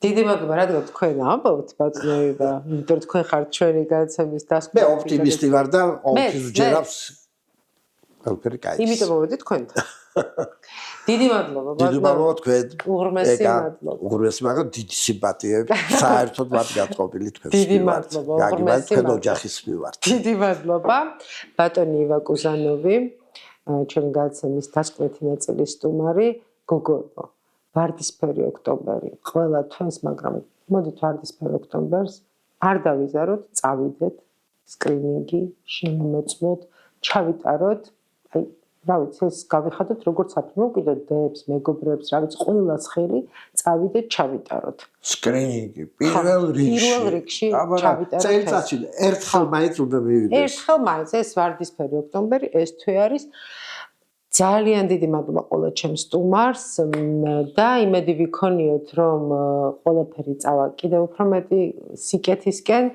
დიდი მადლობა რადგან თქვენ ამბობთ ბატონები და იმიტომ თქვენ ხართ ჩვენი გადაცემის დასკვნები. მე ოპტიმისტი ვარ და ოფის ჯერავს ყველაფერი კაი. იმიტომ მოვედი თქვენთან. დიდი მადლობა ბატონო. დიდი მადლობა თქვენ. უღრმესი მადლობა. უღრმესი მაგრამ დიდი სიმპათიები საერთოდ მათ გატყობილი თქვენს. დიდი მადლობა. უღრმესი თქვენ ოჯახის მივართ. დიდი მადლობა ბატონი ივა კუზანოვი, ჩვენი გადაცემის დასკვნითი ნაწილის სტუმარი. გოგოებო, ვარდისფერი ოქტომბერი, ყველა თვენს, მაგრამ მოდით ვარდისფერ ოქტომბერს არ დავიზაროთ, წავიდეთ სკრინინგი, შემომეწმოთ, ჩავიტაროთ, აი, რა ვიცი, ეს გავიხადოთ როგორც საფრთხე, მოვკიდოთ დებს, მეგობრებს, რა ვიცი, ყველას ხელი, წავიდეთ, ჩავიტაროთ. სკრინინგი პირველ რიგში ჩავიტაროთ. წელიწადში ერთხელ მაინც უნდა მივიდეს. ერთხელ მაინც ეს ვარდისფერი ოქტომბერი, ეს თვე არის ძალიან დიდი მადლობა ყველა ჩემს სტუმარს და იმედი ვიქონიოთ რომ ყველაფერი წავა კიდევ უფრო მეტი სიკეთისკენ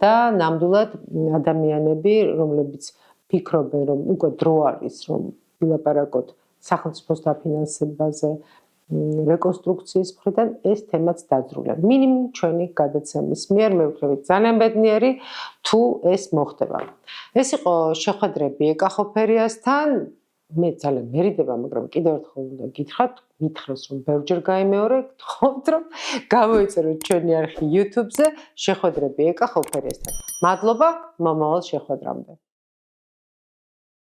და ნამდვილად ადამიანები რომლებიც ფიქრობენ რომ უკვე დრო არის რომ ვილაპარაკოთ სახელმწიფოს დაფინანსებაზე რეკონსტრუქციის მხრიდან ეს თემაც დაძრულა მინიმუმ ჩვენი გადაცემის მიერ მე ვქნებით ძალიან ბედნიერი თუ ეს მოხდება ეს იყო შეხვედრები ეკახოფერიასთან მე ძალიან მერიდება, მაგრამ კიდევ ერთხელ უნდა გითხრათ, მითხრას რომ ბევრჯერ გაიმეორე, გთხოვთ რომ გამოიწეროთ ჩვენი არხი YouTube-ზე, შეხვედრები ეკახოფერიასთან. მადლობა, მომავალ შეხვედრამდე.